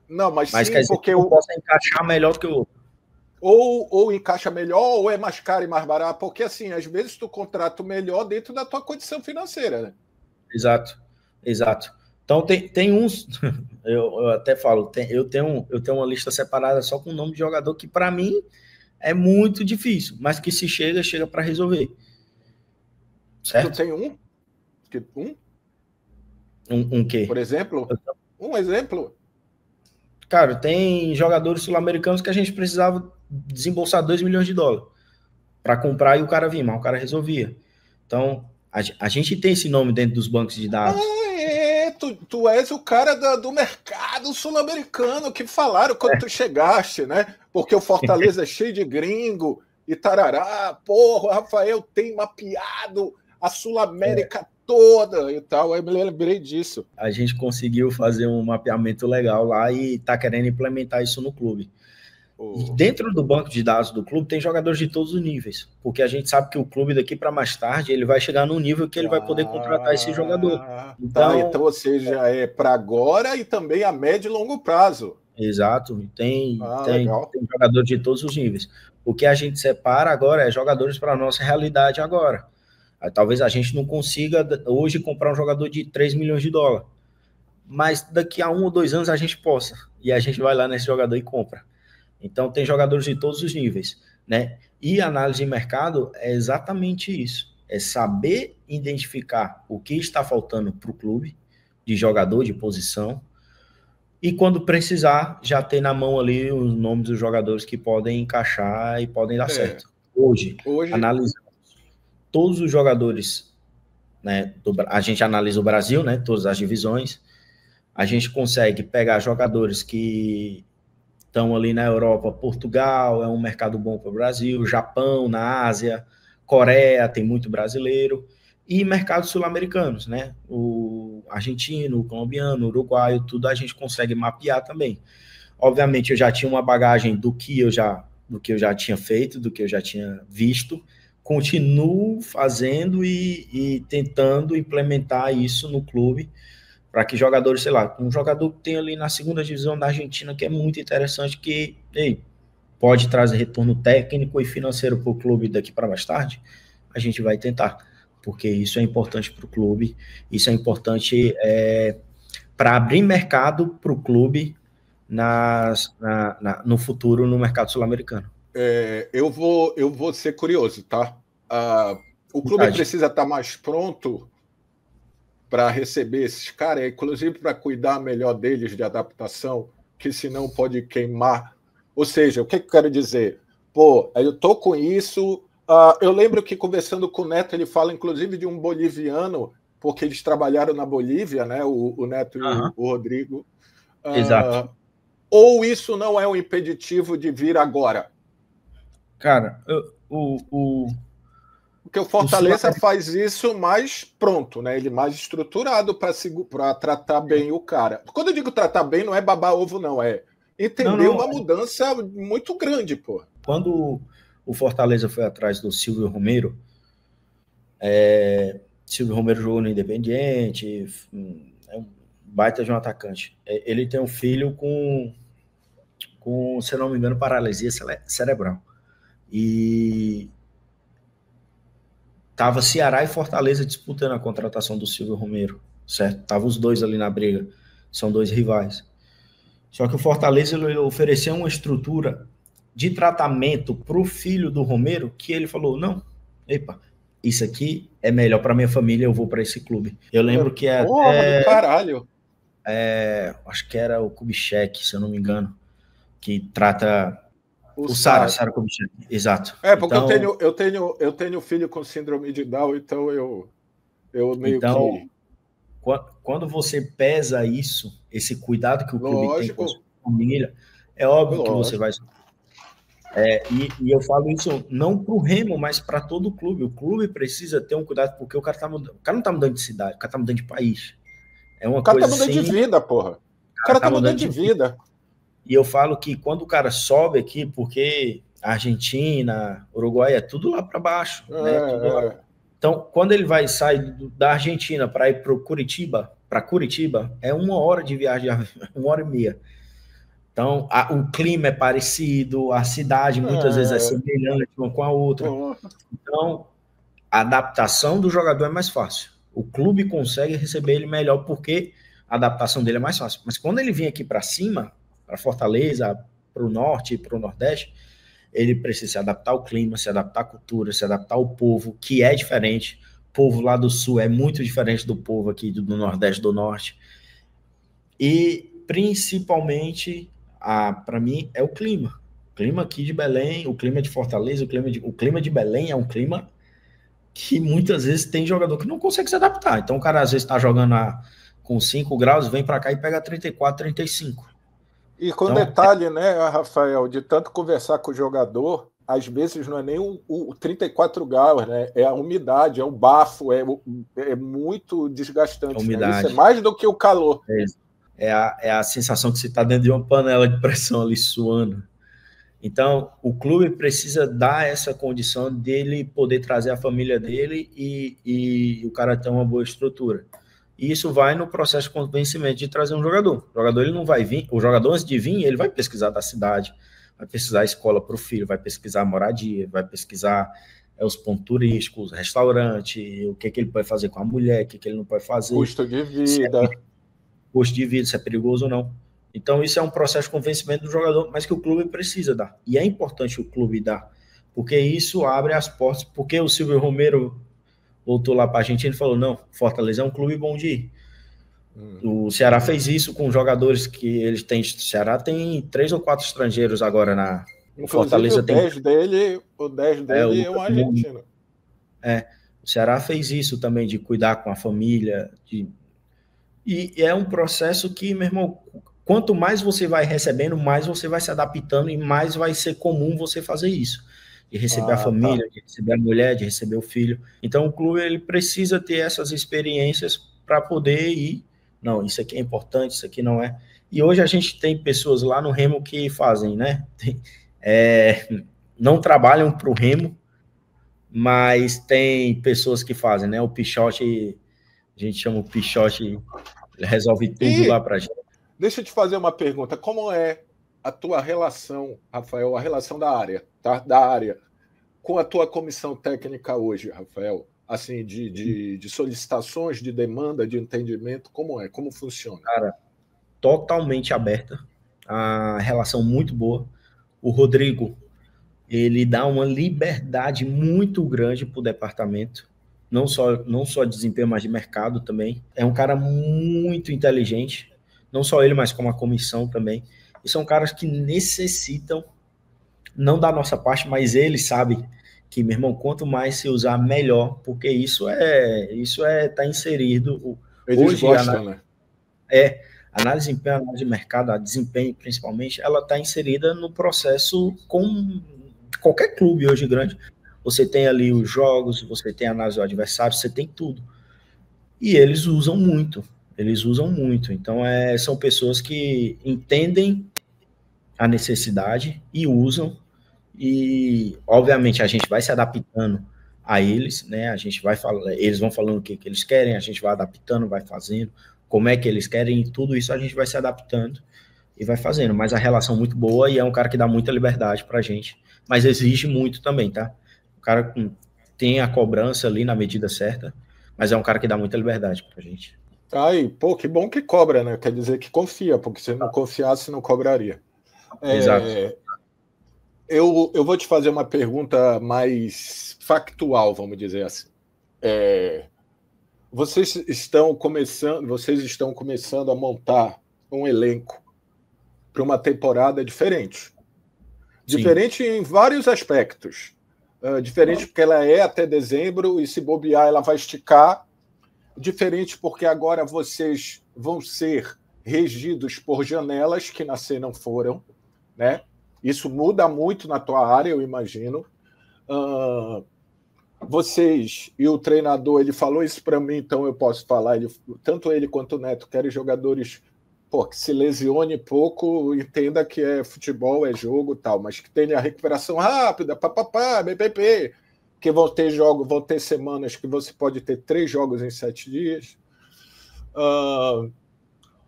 Não, mas sim, quer dizer porque que possa encaixar melhor do que o outro. Ou encaixa melhor, ou é mais caro e mais barato, porque assim, às vezes tu contrata o melhor dentro da tua condição financeira, né? Exato. Então tem uns, eu até falo, eu tenho uma lista separada só com o nome de jogador que para mim é muito difícil, mas que se chega para resolver. Certo? Tu tem um? Um quê? Por exemplo? Um exemplo? Cara, tem jogadores sul-americanos que a gente precisava desembolsar 2 milhões de dólares para comprar e o cara vinha, mas o cara resolvia. Então, a gente tem esse nome dentro dos bancos de dados. Tu és o cara do mercado sul-americano que falaram quando tu chegaste, né? Porque o Fortaleza é cheio de gringo e tarará. Porra, o Rafael tem mapeado a Sul-América toda e tal. Eu me lembrei disso. A gente conseguiu fazer um mapeamento legal lá e está querendo implementar isso no clube. E dentro do banco de dados do clube tem jogadores de todos os níveis, porque a gente sabe que o clube daqui para mais tarde ele vai chegar num nível que ele vai poder contratar esse jogador. Então, ou seja, é para agora e também a médio e longo prazo. Exato, tem jogadores de todos os níveis. O que a gente separa agora é jogadores para a nossa realidade agora. Talvez a gente não consiga hoje comprar um jogador de 3 milhões de dólares, mas daqui a 1 ou 2 anos a gente possa, e a gente vai lá nesse jogador e compra. Então, tem jogadores de todos os níveis, né? E análise de mercado é exatamente isso. É saber identificar o que está faltando para o clube, de jogador, de posição, e quando precisar, já ter na mão ali os nomes dos jogadores que podem encaixar e podem dar certo. Hoje analisamos todos os jogadores, né? A gente analisa o Brasil, né? Todas as divisões. A gente consegue pegar jogadores que estão ali na Europa. Portugal é um mercado bom para o Brasil, Japão, na Ásia, Coreia, tem muito brasileiro, e mercados sul-americanos, né? O argentino, o colombiano, o uruguaio, tudo a gente consegue mapear também. Obviamente, eu já tinha uma bagagem do que eu já tinha feito, do que eu já tinha visto, continuo fazendo e tentando implementar isso no clube, para que jogadores, sei lá, um jogador que tem ali na segunda divisão da Argentina, que é muito interessante, que pode trazer retorno técnico e financeiro para o clube daqui para mais tarde, a gente vai tentar, porque isso é importante para o clube, isso é importante para abrir mercado para o clube no futuro no mercado sul-americano. Eu vou ser curioso, tá? O clube precisa estar mais pronto para receber esses caras, inclusive para cuidar melhor deles de adaptação, que senão pode queimar. Ou seja, o que eu quero dizer? Pô, eu tô com isso. Eu lembro que conversando com o Neto, ele fala inclusive de um boliviano, porque eles trabalharam na Bolívia, né? O Neto e o Rodrigo. Exato. Ou isso não é um impeditivo de vir agora? Cara, porque o Fortaleza faz isso mais pronto, né? Ele mais estruturado para tratar bem o cara. Quando eu digo tratar bem, não é babar ovo, não. É entender uma mudança muito grande, pô. Quando o Fortaleza foi atrás do Silvio Romero, Silvio Romero jogou no Independiente, é um baita de um atacante. Ele tem um filho com, se eu não me engano, paralisia cerebral. E tava Ceará e Fortaleza disputando a contratação do Silvio Romero, certo? Tava os dois ali na briga, são dois rivais. Só que o Fortaleza ofereceu uma estrutura de tratamento pro filho do Romero, que ele falou, não, isso aqui é melhor para minha família, eu vou para esse clube. Eu lembro que do caralho. Acho que era o Kubitschek, se eu não me engano, que trata o Sara Kubitschek, exato. Porque então, eu tenho filho com síndrome de Down, então eu meio que... Quando você pesa isso, esse cuidado que o clube tem com a sua família, é óbvio que você vai... E eu falo isso não para o Remo, mas para todo o clube. O clube precisa ter um cuidado, porque o cara não está mudando de cidade, o cara está mudando de país. O cara está mudando de vida, porra. O cara está mudando de vida. E eu falo que quando o cara sobe aqui, porque Argentina, Uruguai, é tudo lá para baixo. Né? Tudo lá. Então, quando ele vai sair da Argentina para ir para Curitiba, é 1 hora de viagem, 1h30. Então, o clima é parecido, a cidade muitas vezes é semelhante uma com a outra. Então, a adaptação do jogador é mais fácil. O clube consegue receber ele melhor porque a adaptação dele é mais fácil. Mas quando ele vem aqui para cima, para Fortaleza, para o norte e para o nordeste, ele precisa se adaptar ao clima, se adaptar à cultura, se adaptar ao povo, que é diferente. O povo lá do sul é muito diferente do povo aqui do nordeste, do norte. E, principalmente... para mim, é o clima. O clima aqui de Belém, o clima de Fortaleza, o clima de Belém é um clima que muitas vezes tem jogador que não consegue se adaptar. Então, o cara às vezes está jogando com 5 graus, vem para cá e pega 34, 35. E com detalhe, né, Rafael, de tanto conversar com o jogador, às vezes não é nem o 34 graus, né? É a umidade, é o bafo, é muito desgastante. A umidade. Né? Isso é mais do que o calor. É a sensação que você está dentro de uma panela de pressão ali suando. Então, o clube precisa dar essa condição dele poder trazer a família dele e o cara ter uma boa estrutura. E isso vai no processo de convencimento de trazer um jogador. O jogador ele não vai vir, o jogador antes de vir, ele vai pesquisar da cidade, vai pesquisar a escola para o filho, vai pesquisar a moradia, vai pesquisar os pontos turísticos, restaurante, o que ele pode fazer com a mulher, o que ele não pode fazer. Custo de vida. Custo de vida, se é perigoso ou não. Então, isso é um processo de convencimento do jogador, mas que o clube precisa dar. E é importante o clube dar, porque isso abre as portas. Porque o Silvio Romero voltou lá para a Argentina e falou, não, Fortaleza é um clube bom de ir. O Ceará fez isso com jogadores que eles têm. O Ceará tem 3 ou 4 estrangeiros agora na... Inclusive, Fortaleza o 10 dele é um argentino. O Ceará fez isso também, de cuidar com a família, E é um processo que, meu irmão, quanto mais você vai recebendo, mais você vai se adaptando e mais vai ser comum você fazer isso. de receber a família, de receber a mulher, de receber o filho. Então, o clube ele precisa ter essas experiências para poder ir. Não, isso aqui é importante, isso aqui não é. E hoje a gente tem pessoas lá no Remo que fazem, né? Não trabalham para o Remo, mas tem pessoas que fazem, né? O Pichote, a gente chama o Pichote, ele resolve tudo lá para a gente. Deixa eu te fazer uma pergunta. Como é a tua relação, Rafael, a relação da área, tá? Da área, com a tua comissão técnica hoje, Rafael? Assim, de solicitações, de demanda, de entendimento, como é? Como funciona? Cara, totalmente aberta, a relação muito boa. O Rodrigo, ele dá uma liberdade muito grande para o departamento, não só de desempenho, mas de mercado também. É um cara muito inteligente, não só ele, mas como a comissão também. E são caras que necessitam, não da nossa parte, mas ele sabe que, meu irmão, quanto mais se usar, melhor, porque isso tá inserido. Eles hoje, gostam, né? Análise de desempenho, análise de mercado, a desempenho principalmente, ela está inserida no processo com qualquer clube hoje grande. Você tem ali os jogos, você tem a análise do adversário, você tem tudo. E eles usam muito. Então, são pessoas que entendem a necessidade e usam. E, obviamente, a gente vai se adaptando a eles, né? A gente vai falando, eles vão falando o que eles querem, a gente vai adaptando, vai fazendo, como é que eles querem, e tudo isso a gente vai se adaptando e vai fazendo. Mas a relação muito boa e é um cara que dá muita liberdade pra gente, mas exige muito também, tá? O cara tem a cobrança ali na medida certa, mas é um cara que dá muita liberdade pra gente. Ai, pô, que bom que cobra, né? Quer dizer que confia, porque se não confiasse, não cobraria. Exato. Eu vou te fazer uma pergunta mais factual, vamos dizer assim. Vocês estão começando a montar um elenco para uma temporada diferente. Sim. Diferente em vários aspectos. Diferente porque ela é até dezembro e, se bobear, ela vai esticar. Diferente porque agora vocês vão ser regidos por janelas que nascer não foram, né? Isso muda muito na tua área, eu imagino. Vocês e o treinador, ele falou isso para mim, então eu posso falar. Tanto ele quanto o Neto querem jogadores que se lesione pouco, entenda que é futebol, é jogo e tal, mas que tenha rerecuperação rápida, BPP, que vão ter semanas que você pode ter 3 jogos em 7 dias.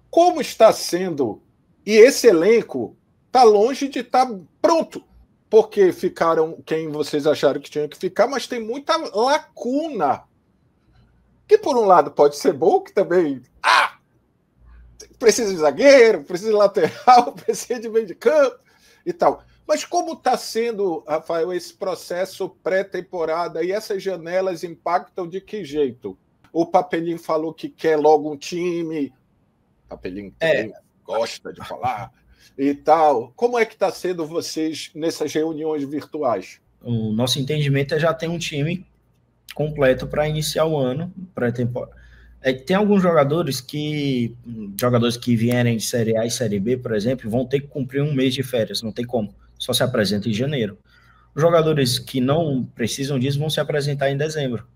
Como está sendo? E esse elenco está longe de estar pronto, porque ficaram quem vocês acharam que tinha que ficar, mas tem muita lacuna, que por um lado pode ser bom, que também precisa de zagueiro, precisa de lateral, precisa de meio de campo e tal. Mas como está sendo, Rafael, esse processo pré-temporada e essas janelas impactam de que jeito? O Papelinho falou que quer logo um time, Papelinho também gosta de falar e tal. Como é que está sendo vocês nessas reuniões virtuais? O nosso entendimento é já ter um time completo para iniciar o ano, pré-temporada. Tem alguns jogadores que vierem de Série A e Série B, por exemplo, vão ter que cumprir um mês de férias, não tem como, só se apresenta em janeiro. Os jogadores que não precisam disso vão se apresentar em dezembro,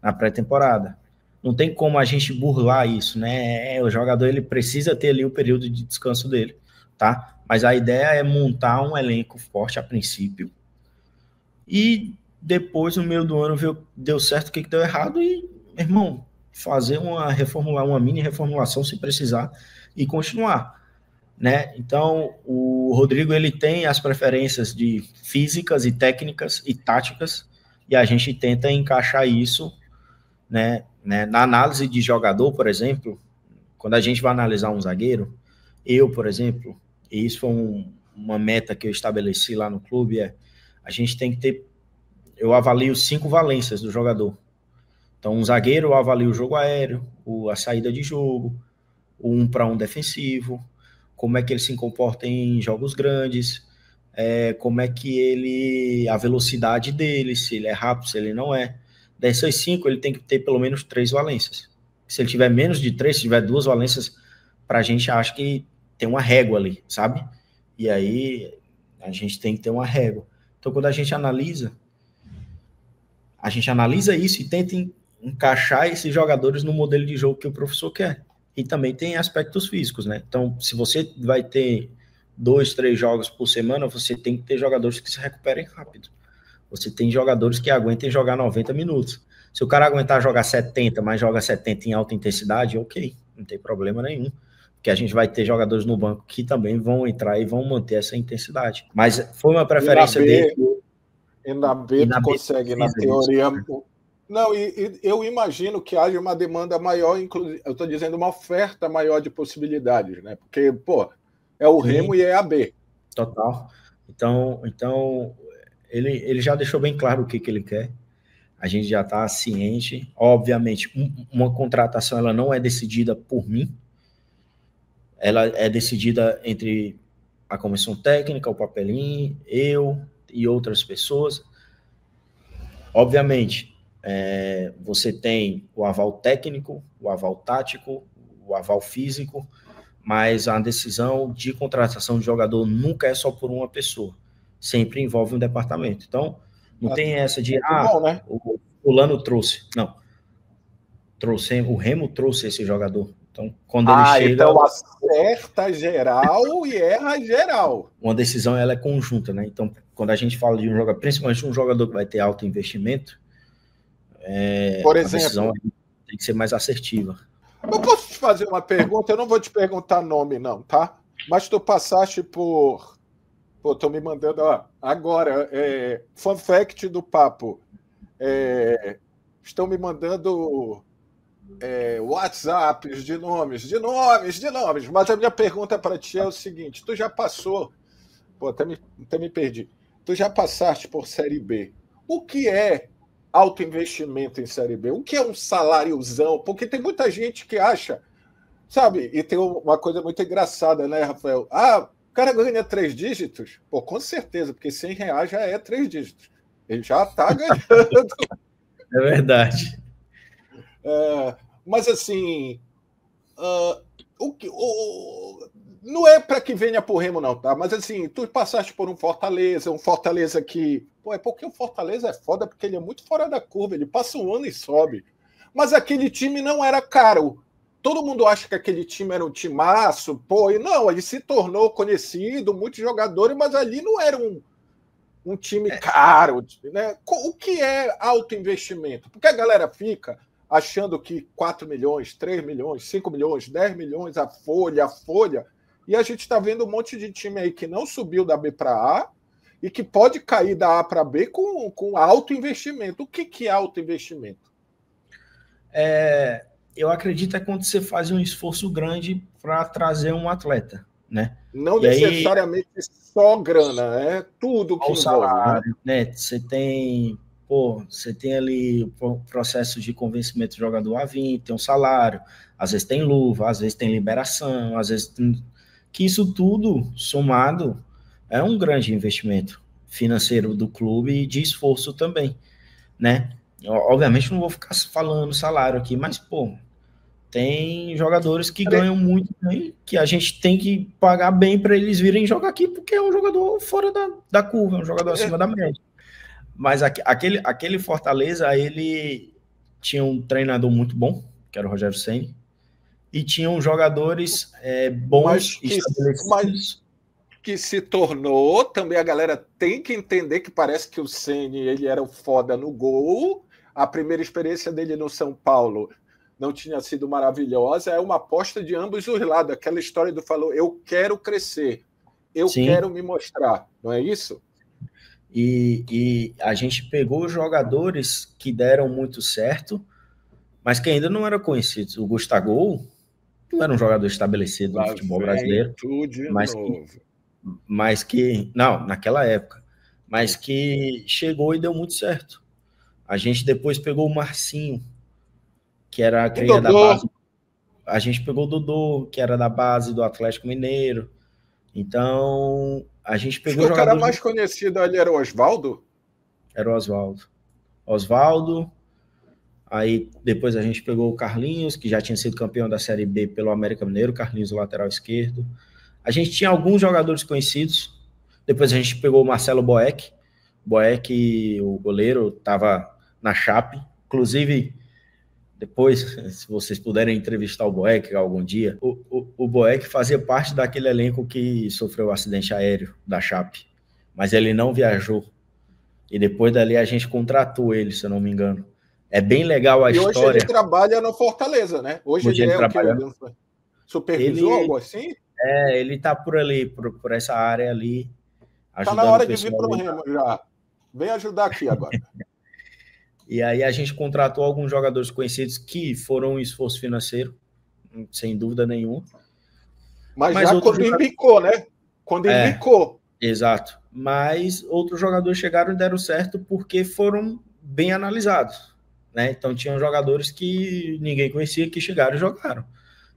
na pré-temporada. Não tem como a gente burlar isso, né? O jogador ele precisa ter ali o período de descanso dele, tá? Mas a ideia é montar um elenco forte a princípio e depois, no meio do ano, ver o que deu certo, o que deu errado e, irmão, fazer uma mini reformulação se precisar e continuar, né? Então, o Rodrigo, ele tem as preferências de físicas e técnicas e táticas e a gente tenta encaixar isso, né? Na análise de jogador, por exemplo, quando a gente vai analisar um zagueiro, por exemplo, e isso foi uma meta que eu estabeleci lá no clube, a gente tem que ter, eu avalio 5 valências do jogador. Então, um zagueiro, eu avalio o jogo aéreo, a saída de jogo, o 1-1 defensivo, como é que ele se comporta em jogos grandes, como é que a velocidade dele, se ele é rápido, se ele não é. Dessas 5, ele tem que ter pelo menos 3 valências. Se ele tiver menos de 3, se tiver 2 valências, pra gente, acho que tem uma régua ali, sabe? E aí, a gente tem que ter uma régua. Então, quando a gente analisa isso e tenta encaixar esses jogadores no modelo de jogo que o professor quer. E também tem aspectos físicos, né? Então, se você vai ter 2, 3 jogos por semana, você tem que ter jogadores que se recuperem rápido. Você tem jogadores que aguentem jogar 90 minutos. Se o cara aguentar jogar 70, mas joga 70 em alta intensidade, ok, não tem problema nenhum. Porque a gente vai ter jogadores no banco que também vão entrar e vão manter essa intensidade. Mas foi uma preferência dele. E na B tu consegue, na teoria... Não, e eu imagino que haja uma demanda maior, inclusive, eu estou dizendo uma oferta maior de possibilidades, né? Porque, pô, é o Remo e é a B. Total. Então ele já deixou bem claro o que ele quer. A gente já está ciente. Obviamente, uma contratação ela não é decidida por mim. Ela é decidida entre a comissão técnica, o Papelinho, eu e outras pessoas. Obviamente, você tem o aval técnico, o aval tático, o aval físico, mas a decisão de contratação de jogador nunca é só por uma pessoa. Sempre envolve um departamento. Então, não tem essa de, bom, né? O fulano trouxe. Não. O Remo trouxe esse jogador. Então, quando ele chega... Então acerta geral e erra geral. Uma decisão, ela é conjunta, né? Então, quando a gente fala de um jogador, principalmente um jogador que vai ter alto investimento, por exemplo, a decisão tem que ser mais assertiva. Eu posso te fazer uma pergunta? Eu não vou te perguntar nome, não, tá? Mas tu passaste por... Pô, tô me mandando... Ó, agora, fun fact do papo. Estão me mandando WhatsApps de nomes. Mas a minha pergunta para ti é o seguinte. Tu já passou... Pô, até me perdi. Tu já passaste por Série B. O que é alto investimento em Série B? O que é um saláriozão? Porque tem muita gente que acha, sabe? E tem uma coisa muito engraçada, né, Rafael? O cara ganha 3 dígitos? Pô, com certeza, porque R$100 já é 3 dígitos. Ele já tá ganhando. É verdade. Mas assim, não é para que venha por Remo, não, tá? Mas assim, tu passaste por um Fortaleza que... Pô, é porque o Fortaleza é foda, porque ele é muito fora da curva, ele passa um ano e sobe. Mas aquele time não era caro. Todo mundo acha que aquele time era um timaço, pô, e não, ele se tornou conhecido, muitos jogadores, mas ali não era um time caro, né? O que é alto investimento? Porque a galera fica achando que 4 milhões, 3 milhões, 5 milhões, 10 milhões, a folha, e a gente está vendo um monte de time aí que não subiu da B para A e que pode cair da A para B com alto investimento. O que é alto investimento? Eu acredito quando você faz um esforço grande para trazer um atleta, né? Não necessariamente só grana, é tudo que envolve. Salário, né? Você tem ali o processo de convencimento do jogador a vir, tem um salário, às vezes tem luva, às vezes tem liberação, às vezes tem... Que isso tudo somado é um grande investimento financeiro do clube e de esforço também, né? Obviamente não vou ficar falando salário aqui, mas, tem jogadores que ganham muito bem, que a gente tem que pagar bem para eles virem jogar aqui, porque é um jogador fora da curva, é um jogador acima da média. Mas aquele Fortaleza, ele tinha um treinador muito bom, que era o Rogério Ceni, e tinham jogadores bons estabelecidos. Que se tornou, também a galera tem que entender que parece que o Ceni, ele era o foda no gol, a primeira experiência dele no São Paulo não tinha sido maravilhosa, é uma aposta de ambos os lados, aquela história do falou, eu quero crescer, eu quero me mostrar, não é isso? E a gente pegou jogadores que deram muito certo, mas que ainda não eram conhecidos. O Gustavo não era um jogador estabelecido no futebol brasileiro, mas que não, naquela época, mas que chegou e deu muito certo. A gente depois pegou o Marcinho, que era a cria da base. A gente pegou o Dodô, que era da base do Atlético Mineiro. Então, a gente pegou... O cara mais conhecido ali era o Oswaldo? Era o Oswaldo. Aí, depois a gente pegou o Carlinhos, que já tinha sido campeão da Série B pelo América Mineiro, Carlinhos, o lateral esquerdo. A gente tinha alguns jogadores conhecidos. Depois a gente pegou o Marcelo Boeck, Boeck, o goleiro, estava na Chape. Inclusive, depois, se vocês puderem entrevistar o Boeck algum dia, o Boeck fazia parte daquele elenco que sofreu o acidente aéreo da Chape, mas ele não viajou. E depois dali a gente contratou ele, se eu não me engano. É bem legal a história. E hoje ele trabalha no Fortaleza, né? Hoje ele é trabalha... o que? Supervisor, algo assim? Ele tá por ali, por essa área ali. Tá na hora de vir pro Remo já. Vem ajudar aqui agora. E aí a gente contratou alguns jogadores conhecidos que foram um esforço financeiro, sem dúvida nenhuma. Mas já quando embicou, né? Quando embicou. Exato. Mas outros jogadores chegaram e deram certo porque foram bem analisados, né? Então tinham jogadores que ninguém conhecia que chegaram e jogaram.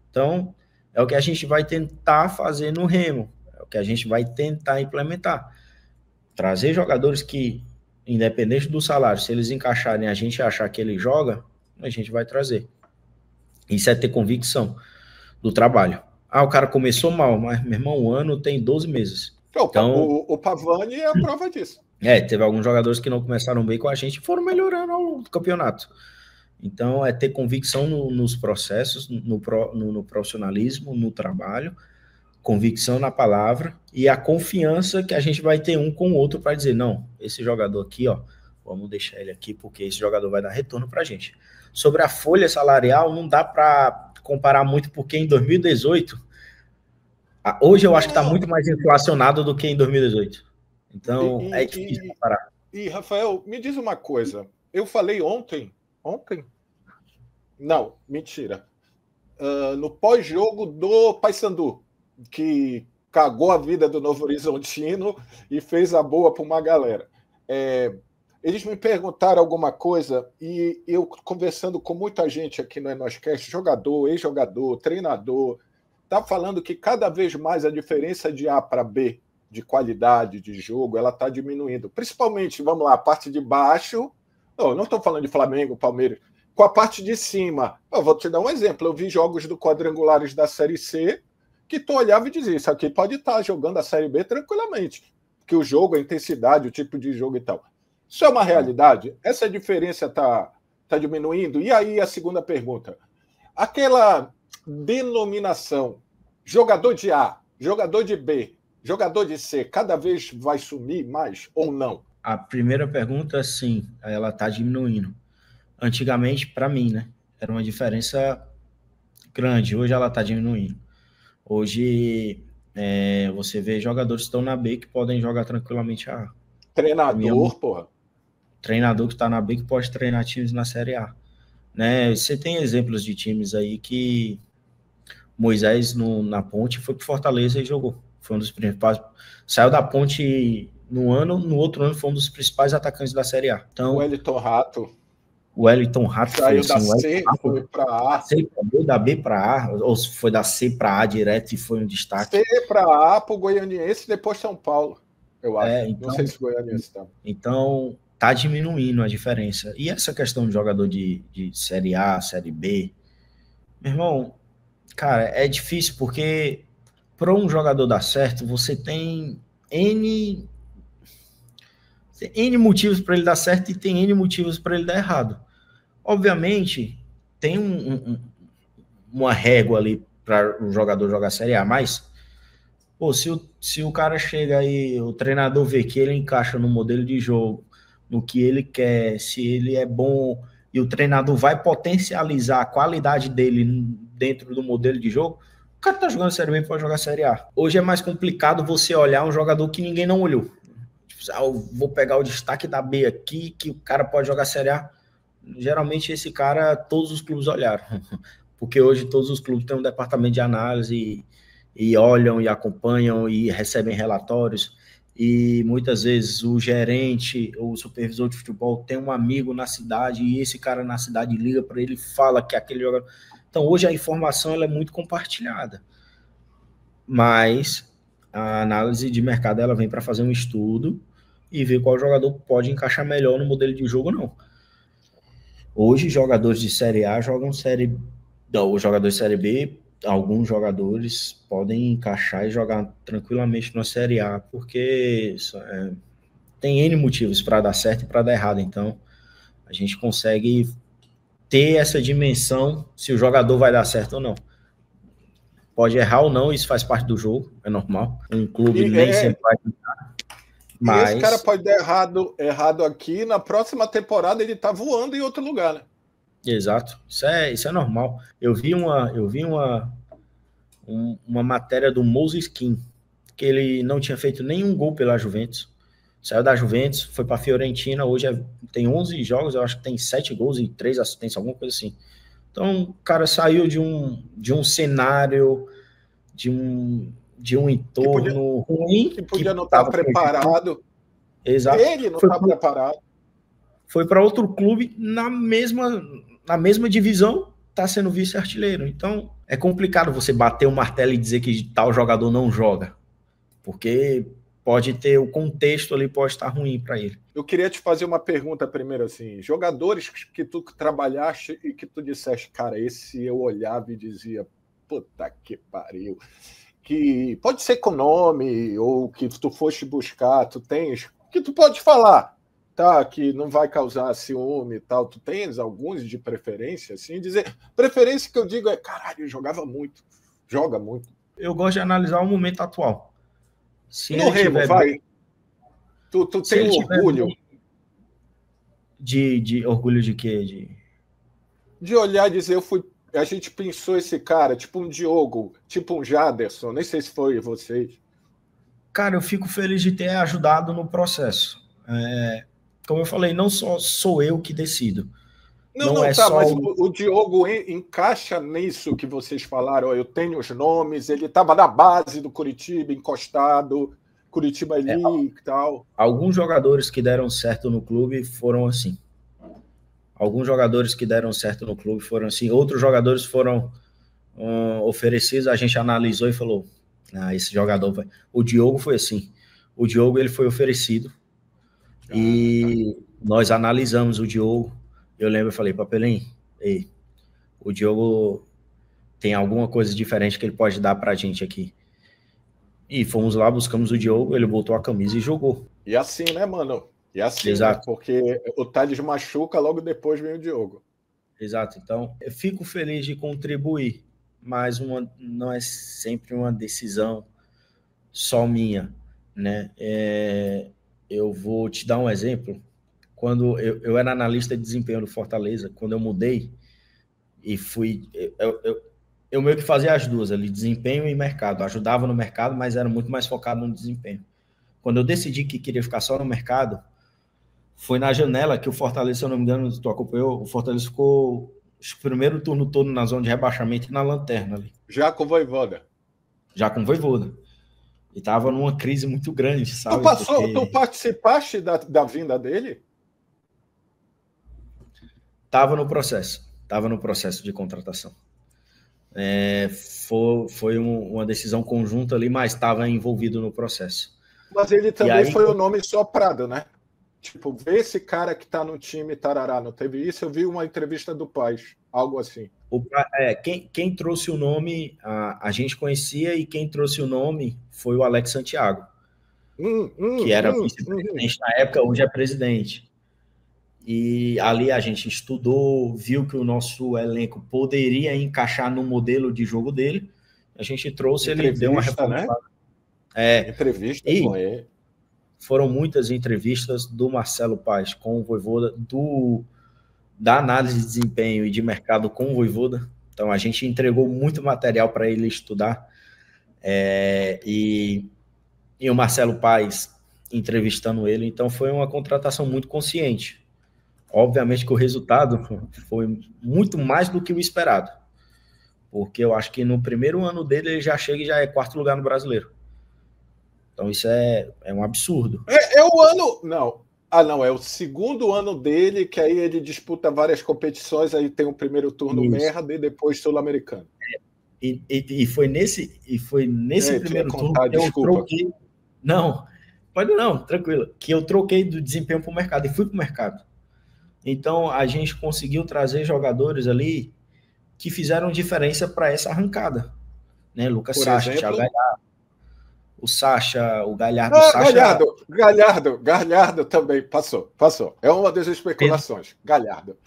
Então é o que a gente vai tentar fazer no Remo, é o que a gente vai tentar implementar. Trazer jogadores que, independente do salário, se eles encaixarem, a gente achar que ele joga, a gente vai trazer. Isso é ter convicção do trabalho. O cara começou mal, mas, meu irmão, um ano tem 12 meses. Então, o Pavani é a prova disso. Teve alguns jogadores que não começaram bem com a gente e foram melhorando ao longo do campeonato. Então, é ter convicção nos processos, no profissionalismo, no trabalho, convicção na palavra e a confiança que a gente vai ter um com o outro para dizer, não, esse jogador aqui, ó, vamos deixar ele aqui porque esse jogador vai dar retorno para a gente. Sobre a folha salarial, não dá para comparar muito porque em 2018, hoje eu acho que está muito mais inflacionado do que em 2018. Então, é difícil comparar. E, Rafael, me diz uma coisa. Eu falei ontem? Não, mentira. No pós-jogo do Paysandu, que cagou a vida do Novo Horizontino e fez a boa para uma galera. Eles me perguntaram alguma coisa e eu, conversando com muita gente aqui no Enoscast, jogador, ex-jogador, treinador, está falando que cada vez mais a diferença de A para B, de qualidade de jogo, ela está diminuindo. Principalmente, vamos lá, a parte de baixo. Não estou falando de Flamengo, Palmeiras. Com a parte de cima, eu vou te dar um exemplo. Eu vi jogos do quadrangulares da Série C que tu olhava e dizia, isso aqui pode estar jogando a Série B tranquilamente. Que o jogo, a intensidade, o tipo de jogo e tal. Isso é uma realidade? Essa diferença está diminuindo? E aí a segunda pergunta. Aquela denominação jogador de A, jogador de B, jogador de C, cada vez vai sumir mais ou não? A primeira pergunta, sim, ela está diminuindo. Antigamente, para mim, né, era uma diferença grande. Hoje ela está diminuindo. Hoje você vê jogadores que estão na B que podem jogar tranquilamente a A. Treinador. Treinador que está na B que pode treinar times na Série A. Né? Você tem exemplos de times aí que Moisés na Ponte foi para Fortaleza e jogou. Foi um dos principais. Saiu da Ponte no outro ano foi um dos principais atacantes da Série A. Então, o Wellington Rato. Saiu da C, foi para A. Da B para A, ou foi da C para A direto e foi um destaque. C para A para o Goianiense e depois São Paulo, eu acho. Então, não sei se o Goianiense tá. Então, tá diminuindo a diferença. E essa questão de jogador de Série A, Série B, meu irmão, cara, é difícil porque para um jogador dar certo, você tem N motivos para ele dar certo e tem N motivos para ele dar errado. Obviamente, tem uma régua ali para o jogador jogar Série A, mas se o cara chega aí, o treinador vê que ele encaixa no modelo de jogo, no que ele quer, se ele é bom, e o treinador vai potencializar a qualidade dele dentro do modelo de jogo, o cara tá jogando Série B e pode jogar Série A. Hoje é mais complicado você olhar um jogador que ninguém não olhou. Eu vou pegar o destaque da B aqui, que o cara pode jogar Série A. Geralmente esse cara, todos os clubes olharam. Porque hoje todos os clubes têm um departamento de análise e olham e acompanham e recebem relatórios. E muitas vezes o gerente ou o supervisor de futebol tem um amigo na cidade e esse cara na cidade liga para ele e fala que aquele jogador... Então hoje a informação ela é muito compartilhada. Mas a análise de mercado ela vem para fazer um estudo e ver qual jogador pode encaixar melhor no modelo de jogo ou não. Hoje, jogadores de Série A jogam Série... Não, os jogadores de Série B, alguns jogadores podem encaixar e jogar tranquilamente na Série A, porque tem N motivos para dar certo e para dar errado. Então, a gente consegue ter essa dimensão se o jogador vai dar certo ou não. Pode errar ou não, isso faz parte do jogo, é normal. Um clube nem sempre vai tentar. Mas... esse cara pode dar errado aqui, na próxima temporada ele tá voando em outro lugar, né? Exato, isso é normal. Eu vi uma matéria do Moses Kean, que ele não tinha feito nenhum gol pela Juventus. Saiu da Juventus, foi para a Fiorentina, hoje tem 11 jogos, eu acho que tem 7 gols e 3 assistências, alguma coisa assim. Então, o cara saiu de um cenário, de um entorno ruim. Que podia não estar preparado. Exato. Ele não está preparado. Foi para outro clube na mesma divisão, está sendo vice-artilheiro. Então, é complicado você bater o martelo e dizer que tal jogador não joga. Porque pode ter o contexto ali, pode estar ruim para ele. Eu queria te fazer uma pergunta primeiro, assim, jogadores que tu trabalhaste e que tu disseste, cara, esse eu olhava e dizia, puta que pariu, que pode ser com nome, ou que tu foste buscar, tu tens, que tu pode falar, tá, que não vai causar ciúme e tal, tu tens alguns de preferência, assim, dizer, preferência que eu digo é, caralho, jogava muito, joga muito. Eu gosto de analisar o momento atual. Se no Remo, vai. Tu tem orgulho. De orgulho de quê? De olhar e dizer, a gente pensou esse cara, tipo um Diogo, tipo um Jaderson, nem sei se foi vocês. Cara, eu fico feliz de ter ajudado no processo. Como eu falei, não só sou eu que decido. Não é tá, só mas o Diogo encaixa nisso que vocês falaram. Eu tenho os nomes, ele estava na base do Curitiba, encostado, Curitiba ali e tal. Alguns jogadores que deram certo no clube foram assim. Outros jogadores foram oferecidos, a gente analisou e falou, esse jogador vai... O Diogo foi assim. O Diogo, ele foi oferecido e nós analisamos o Diogo. Eu lembro, eu falei, Papelinho, o Diogo tem alguma coisa diferente que ele pode dar pra gente aqui. E fomos lá, buscamos o Diogo, ele botou a camisa e jogou. E assim, né, mano? E assim, exato. Né? Porque o Thales machuca, logo depois vem o Diogo. Exato, então eu fico feliz de contribuir, mas não é sempre uma decisão só minha, né? Eu vou te dar um exemplo. Quando eu era analista de desempenho do Fortaleza, quando eu mudei e fui... Eu meio que fazia as duas ali, desempenho e mercado. Ajudava no mercado, mas era muito mais focado no desempenho. Quando eu decidi que queria ficar só no mercado, foi na janela que o Fortaleza, se eu não me engano, tu acompanhou, o Fortaleza ficou o primeiro turno todo na zona de rebaixamento e na lanterna ali. Já com o Vojvoda. E tava numa crise muito grande, sabe? Tu participaste da vinda dele? Tava no processo de contratação. Foi uma decisão conjunta ali, mas estava envolvido no processo. Mas ele também foi o nome soprado, né? Tipo, vê esse cara que tá no time, tarará, não teve isso? Eu vi uma entrevista do Paz, algo assim. Quem trouxe o nome, a gente conhecia, e quem trouxe o nome foi o Alex Santiago, que era vice-presidente na época, hoje é presidente. E ali a gente estudou, viu que o nosso elenco poderia encaixar no modelo de jogo dele. A gente trouxe, ele deu uma reforçada. Né? Entrevista com ele. Foram muitas entrevistas do Marcelo Paz com o Vojvoda, da análise de desempenho e de mercado com o Vojvoda. Então a gente entregou muito material para ele estudar. E o Marcelo Paz entrevistando ele. Então foi uma contratação muito consciente. Obviamente que o resultado foi muito mais do que o esperado, porque eu acho que no primeiro ano dele ele já chega e já é 4º lugar no Brasileiro. Então isso é um absurdo. É o ano... Não, é o 2º ano dele, que aí ele disputa várias competições, aí tem o primeiro turno merda e depois Sul-Americano. E foi nesse primeiro turno que eu troquei... Tranquilo. Que eu troquei do desempenho para o mercado e fui para o mercado. Então, a gente conseguiu trazer jogadores ali que fizeram diferença para essa arrancada. Né? Lucas Sacha, Thiago Galhardo. o Sacha, o Galhardo. Ah, Sacha... Galhardo também passou. É uma das especulações. Galhardo.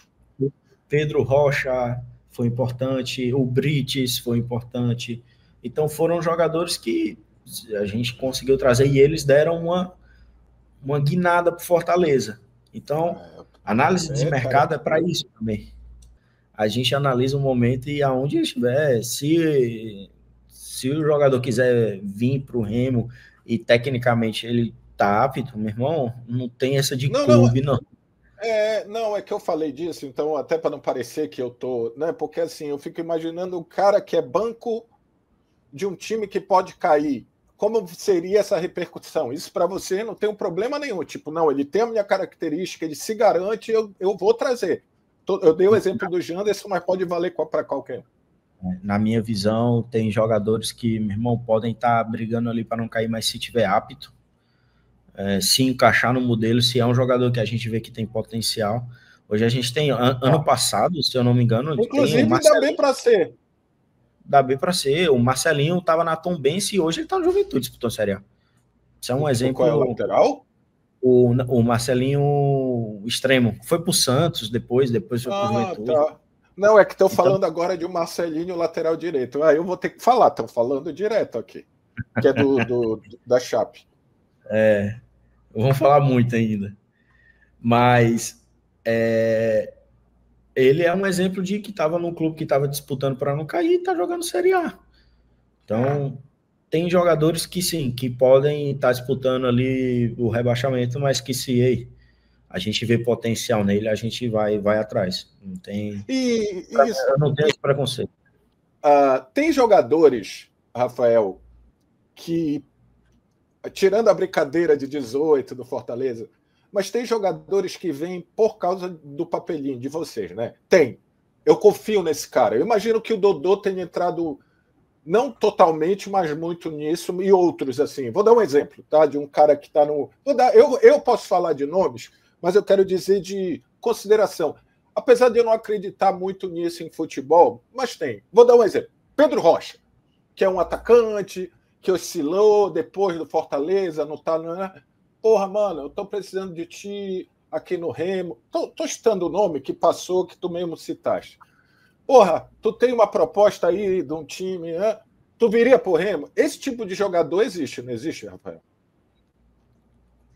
Pedro Rocha foi importante, o Brites foi importante. Então foram jogadores que a gente conseguiu trazer e eles deram uma guinada para Fortaleza. Então, análise de mercado é para isso também. A gente analisa o momento e aonde ele estiver. Se o jogador quiser vir para o Remo e tecnicamente ele tá apto, meu irmão, não tem essa de clube, não. É que eu falei disso, então, até para não parecer que eu tô, né? Porque assim, eu fico imaginando o cara que é banco de um time que pode cair. Como seria essa repercussão? Isso para você não tem um problema nenhum. Tipo, não, ele tem a minha característica, ele se garante, eu vou trazer. Eu dei o exemplo do Janderson, mas pode valer para qualquer um. Na minha visão, tem jogadores que, meu irmão, podem estar brigando ali para não cair, mas se tiver apto, se encaixar no modelo, se é um jogador que a gente vê que tem potencial. Hoje a gente tem, ano passado, se eu não me engano, inclusive tem dá bem para ser. Dá bem para ser. O Marcelinho estava na Tombense e hoje ele está no Juventude, disputou a Série A. Isso é um exemplo. Qual é o lateral? O Marcelinho extremo. Foi para o Santos, depois foi para o Juventude. Tá. Não, é que estão falando agora de um Marcelinho lateral direito. Aí eu vou ter que falar, estão falando direto aqui. Que é da Chape. Vamos falar muito ainda. Mas ele é um exemplo de que estava num clube que estava disputando para não cair e está jogando Série A. Então, tem jogadores que sim, que podem estar disputando ali o rebaixamento, mas que se a gente vê potencial nele, a gente vai atrás. Não tem, eu não tenho esse preconceito. Tem jogadores, Rafael, que, tirando a brincadeira de 18 do Fortaleza, mas tem jogadores que vêm por causa do papelinho de vocês, né? Tem. Eu confio nesse cara. Eu imagino que o Dodô tenha entrado, não totalmente, mas muito nisso, e outros, assim. Vou dar um exemplo, tá? De um cara que está no... Eu posso falar de nomes, mas eu quero dizer de consideração. Apesar de eu não acreditar muito nisso em futebol, mas tem. Vou dar um exemplo. Pedro Rocha, que é um atacante, que oscilou depois do Fortaleza, não tá... Porra, mano, eu tô precisando de ti aqui no Remo. Tô citando o nome que passou, que tu mesmo citaste. Porra, tu tem uma proposta aí de um time, né? Tu viria pro Remo? Esse tipo de jogador existe, não existe, Rafael?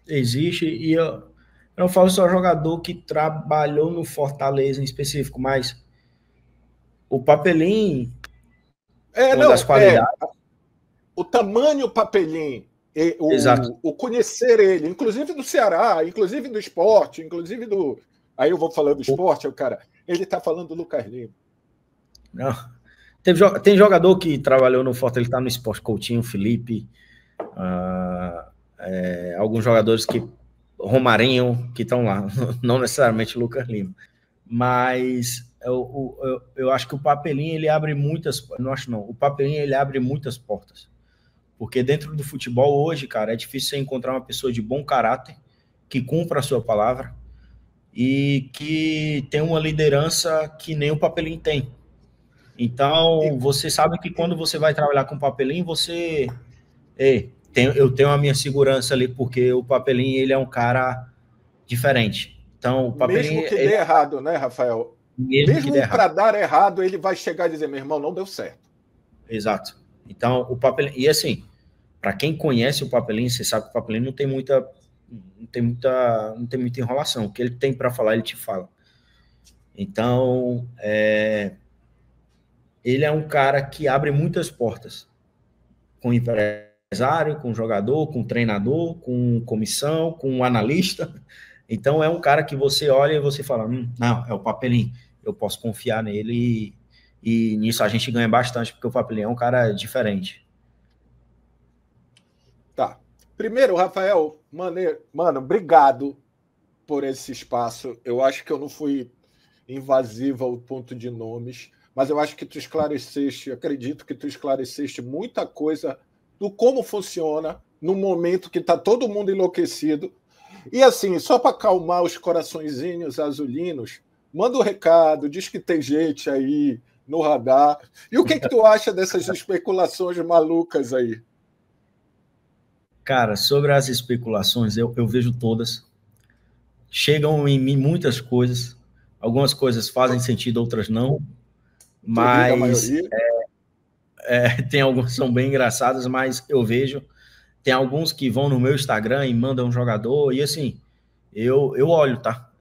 Existe, e eu não falo só jogador que trabalhou no Fortaleza em específico, mas o Papelim, das qualidades... o tamanho Papelim, o conhecer ele, inclusive do Ceará, inclusive do esporte, inclusive do... Aí eu vou falando do esporte, o cara... Ele tá falando do Lucas Lima. Não. Tem jogador que trabalhou no Fortaleza, ele tá no esporte, Coutinho, Felipe, alguns jogadores que... Romarinho, que estão lá, não necessariamente Lucas Lima. Mas eu acho que o Papelim, ele abre muitas... Não acho não. O Papelim, ele abre muitas portas. Porque dentro do futebol hoje, cara, é difícil você encontrar uma pessoa de bom caráter, que cumpra a sua palavra e que tem uma liderança que nem o Papelim tem. Então, você sabe que quando você vai trabalhar com o Papelim, você... eu tenho a minha segurança ali, porque o Papelim, ele é um cara diferente. Então, o Papelim... Mesmo que dê errado, né, Rafael? Mesmo para dar errado, ele vai chegar e dizer, meu irmão, não deu certo. Exato. Então, o Papelim... E assim, para quem conhece o Papelim, você sabe que o Papelim não tem muita enrolação. O que ele tem para falar, ele te fala. Então, ele é um cara que abre muitas portas. Com empresário, com jogador, com treinador, com comissão, com analista. Então, é um cara que você olha e você fala, não, é o Papelim. Eu posso confiar nele e nisso a gente ganha bastante, porque o Papelim é um cara diferente. Tá. Primeiro, Rafael, mano, obrigado por esse espaço. Eu acho que eu não fui invasivo ao ponto de nomes, mas eu acho que tu esclareceste, acredito que tu esclareceste muita coisa do como funciona no momento que está todo mundo enlouquecido. E assim, só para acalmar os coraçõezinhos azulinos, manda um recado, diz que tem gente aí no radar. E o que tu acha dessas especulações malucas aí? Cara, sobre as especulações, eu vejo todas. Chegam em mim muitas coisas. Algumas coisas fazem sentido, outras não. Duvido a Mas maioria. tem algumas que são bem engraçadas, mas eu vejo. Tem alguns que vão no meu Instagram e mandam um jogador. E assim, eu olho, tá?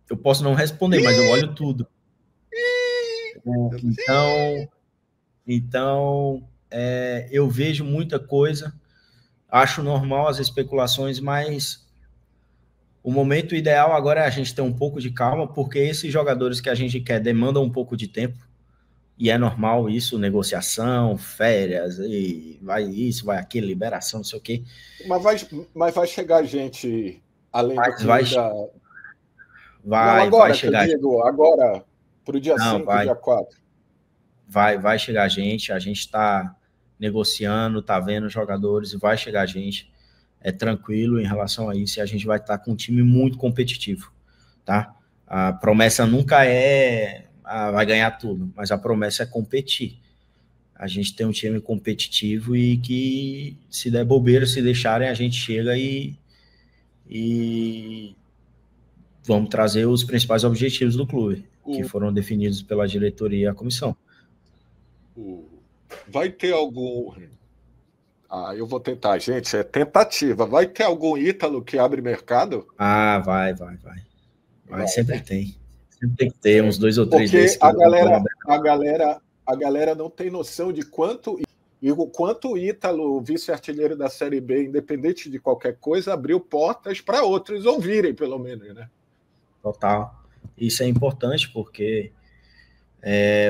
Eu posso não responder, mas eu olho tudo. Então eu vejo muita coisa. Acho normal as especulações, mas o momento ideal agora é a gente ter um pouco de calma, porque esses jogadores que a gente quer demandam um pouco de tempo, e é normal isso, negociação, férias, e vai isso, vai aquilo, liberação, não sei o quê. Mas vai chegar gente além do que Vai, ainda... Vai, não, agora vai chegar. que eu digo, agora, para o dia 5, dia 4. Vai chegar gente, a gente está negociando, está vendo jogadores, vai chegar gente. É tranquilo em relação a isso, e a gente vai estar com um time muito competitivo, tá? A promessa nunca vai ganhar tudo, mas a promessa é competir. A gente tem um time competitivo e que, se der bobeira, se deixarem, a gente chega e vamos trazer os principais objetivos do clube, que foram definidos pela diretoria e a comissão. Vai ter algum... eu vou tentar, gente, é tentativa. Vai ter algum ítalo que abre mercado? Vai, sempre tem. Sempre tem que ter uns 2 ou 3 porque desses. A galera não tem noção de quanto o Ítalo, vice-artilheiro da Série B, independente de qualquer coisa, abriu portas para outros ouvirem, pelo menos, né? Total. Isso é importante porque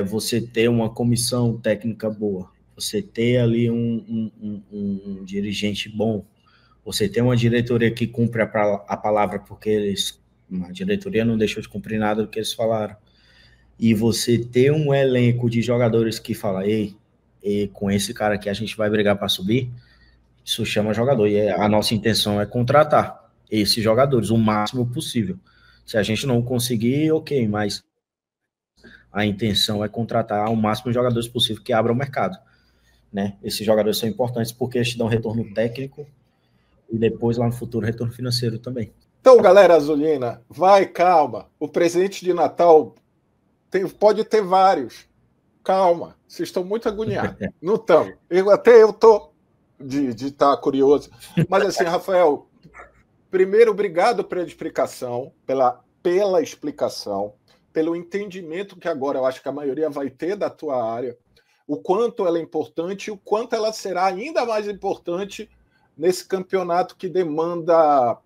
você ter uma comissão técnica boa, você ter ali um dirigente bom, você ter uma diretoria que cumpre a palavra, porque a diretoria não deixou de cumprir nada do que eles falaram, e você ter um elenco de jogadores que fala, com esse cara aqui a gente vai brigar para subir, isso chama jogador, e a nossa intenção é contratar esses jogadores o máximo possível. Se a gente não conseguir, ok, mas a intenção é contratar o máximo de jogadores possível que abra o mercado, né? Esses jogadores são importantes porque eles te dão retorno técnico e depois, lá no futuro, retorno financeiro também. Então, galera azulina, calma. O presente de Natal pode ter vários. Calma, vocês estão muito agoniados. Não estão. Até eu estou de estar curioso. Mas assim, Rafael, primeiro, obrigado pela explicação, pela explicação, pelo entendimento que agora eu acho que a maioria vai ter da tua área, o quanto ela é importante e o quanto ela será ainda mais importante nesse campeonato que demanda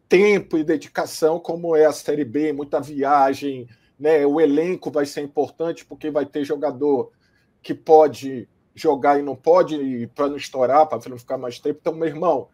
tempo e dedicação, como é a Série B, muita viagem, né? O elenco vai ser importante porque vai ter jogador que pode jogar e não pode, para não estourar, para não ficar mais tempo. Então, meu irmão,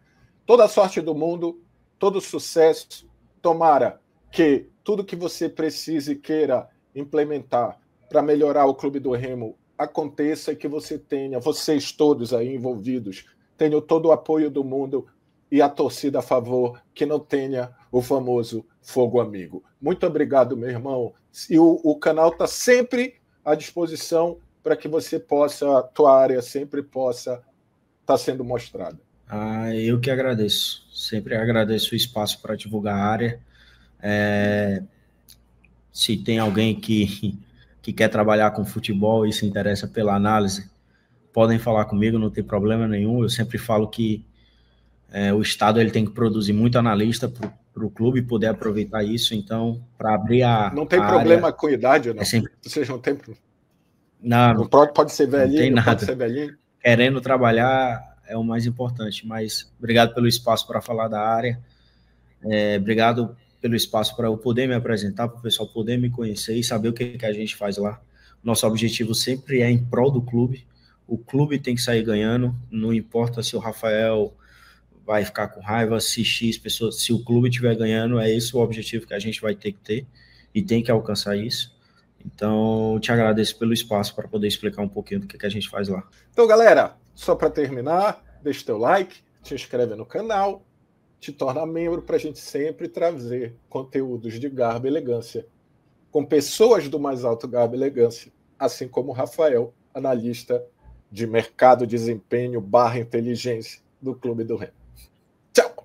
toda a sorte do mundo, todo sucesso. Tomara que tudo que você precise e queira implementar para melhorar o Clube do Remo aconteça e que você tenha, vocês todos aí envolvidos, tenham todo o apoio do mundo e a torcida a favor, que não tenha o famoso fogo amigo. Muito obrigado, meu irmão. E o canal está sempre à disposição para que você possa, a tua área sempre possa estar sendo mostrada. Eu que agradeço. Sempre agradeço o espaço para divulgar a área. Se tem alguém que quer trabalhar com futebol e se interessa pela análise, podem falar comigo, não tem problema nenhum. Eu sempre falo que o Estado ele tem que produzir muito analista para o clube poder aproveitar isso. Então, para abrir não tem problema área, com idade, não? Sempre... Vocês não tem... Não pode ser velhinho, não tem nada. Pode ser velhinho. Querendo trabalhar é o mais importante, mas obrigado pelo espaço para falar da área. Obrigado pelo espaço para eu poder me apresentar, para o pessoal poder me conhecer e saber o que a gente faz lá. Nosso objetivo sempre é em prol do clube. O clube tem que sair ganhando, não importa se o Rafael vai ficar com raiva, se X pessoas, se o clube estiver ganhando, é esse o objetivo que a gente vai ter que ter e tem que alcançar isso. Então, te agradeço pelo espaço para poder explicar um pouquinho do que a gente faz lá. Então, galera, só para terminar, deixa teu like, te inscreve no canal, te torna membro para a gente sempre trazer conteúdos de garbo e elegância com pessoas do mais alto garbo e elegância, assim como o Rafael, analista de mercado, desempenho / inteligência do Clube do Remo. Tchau.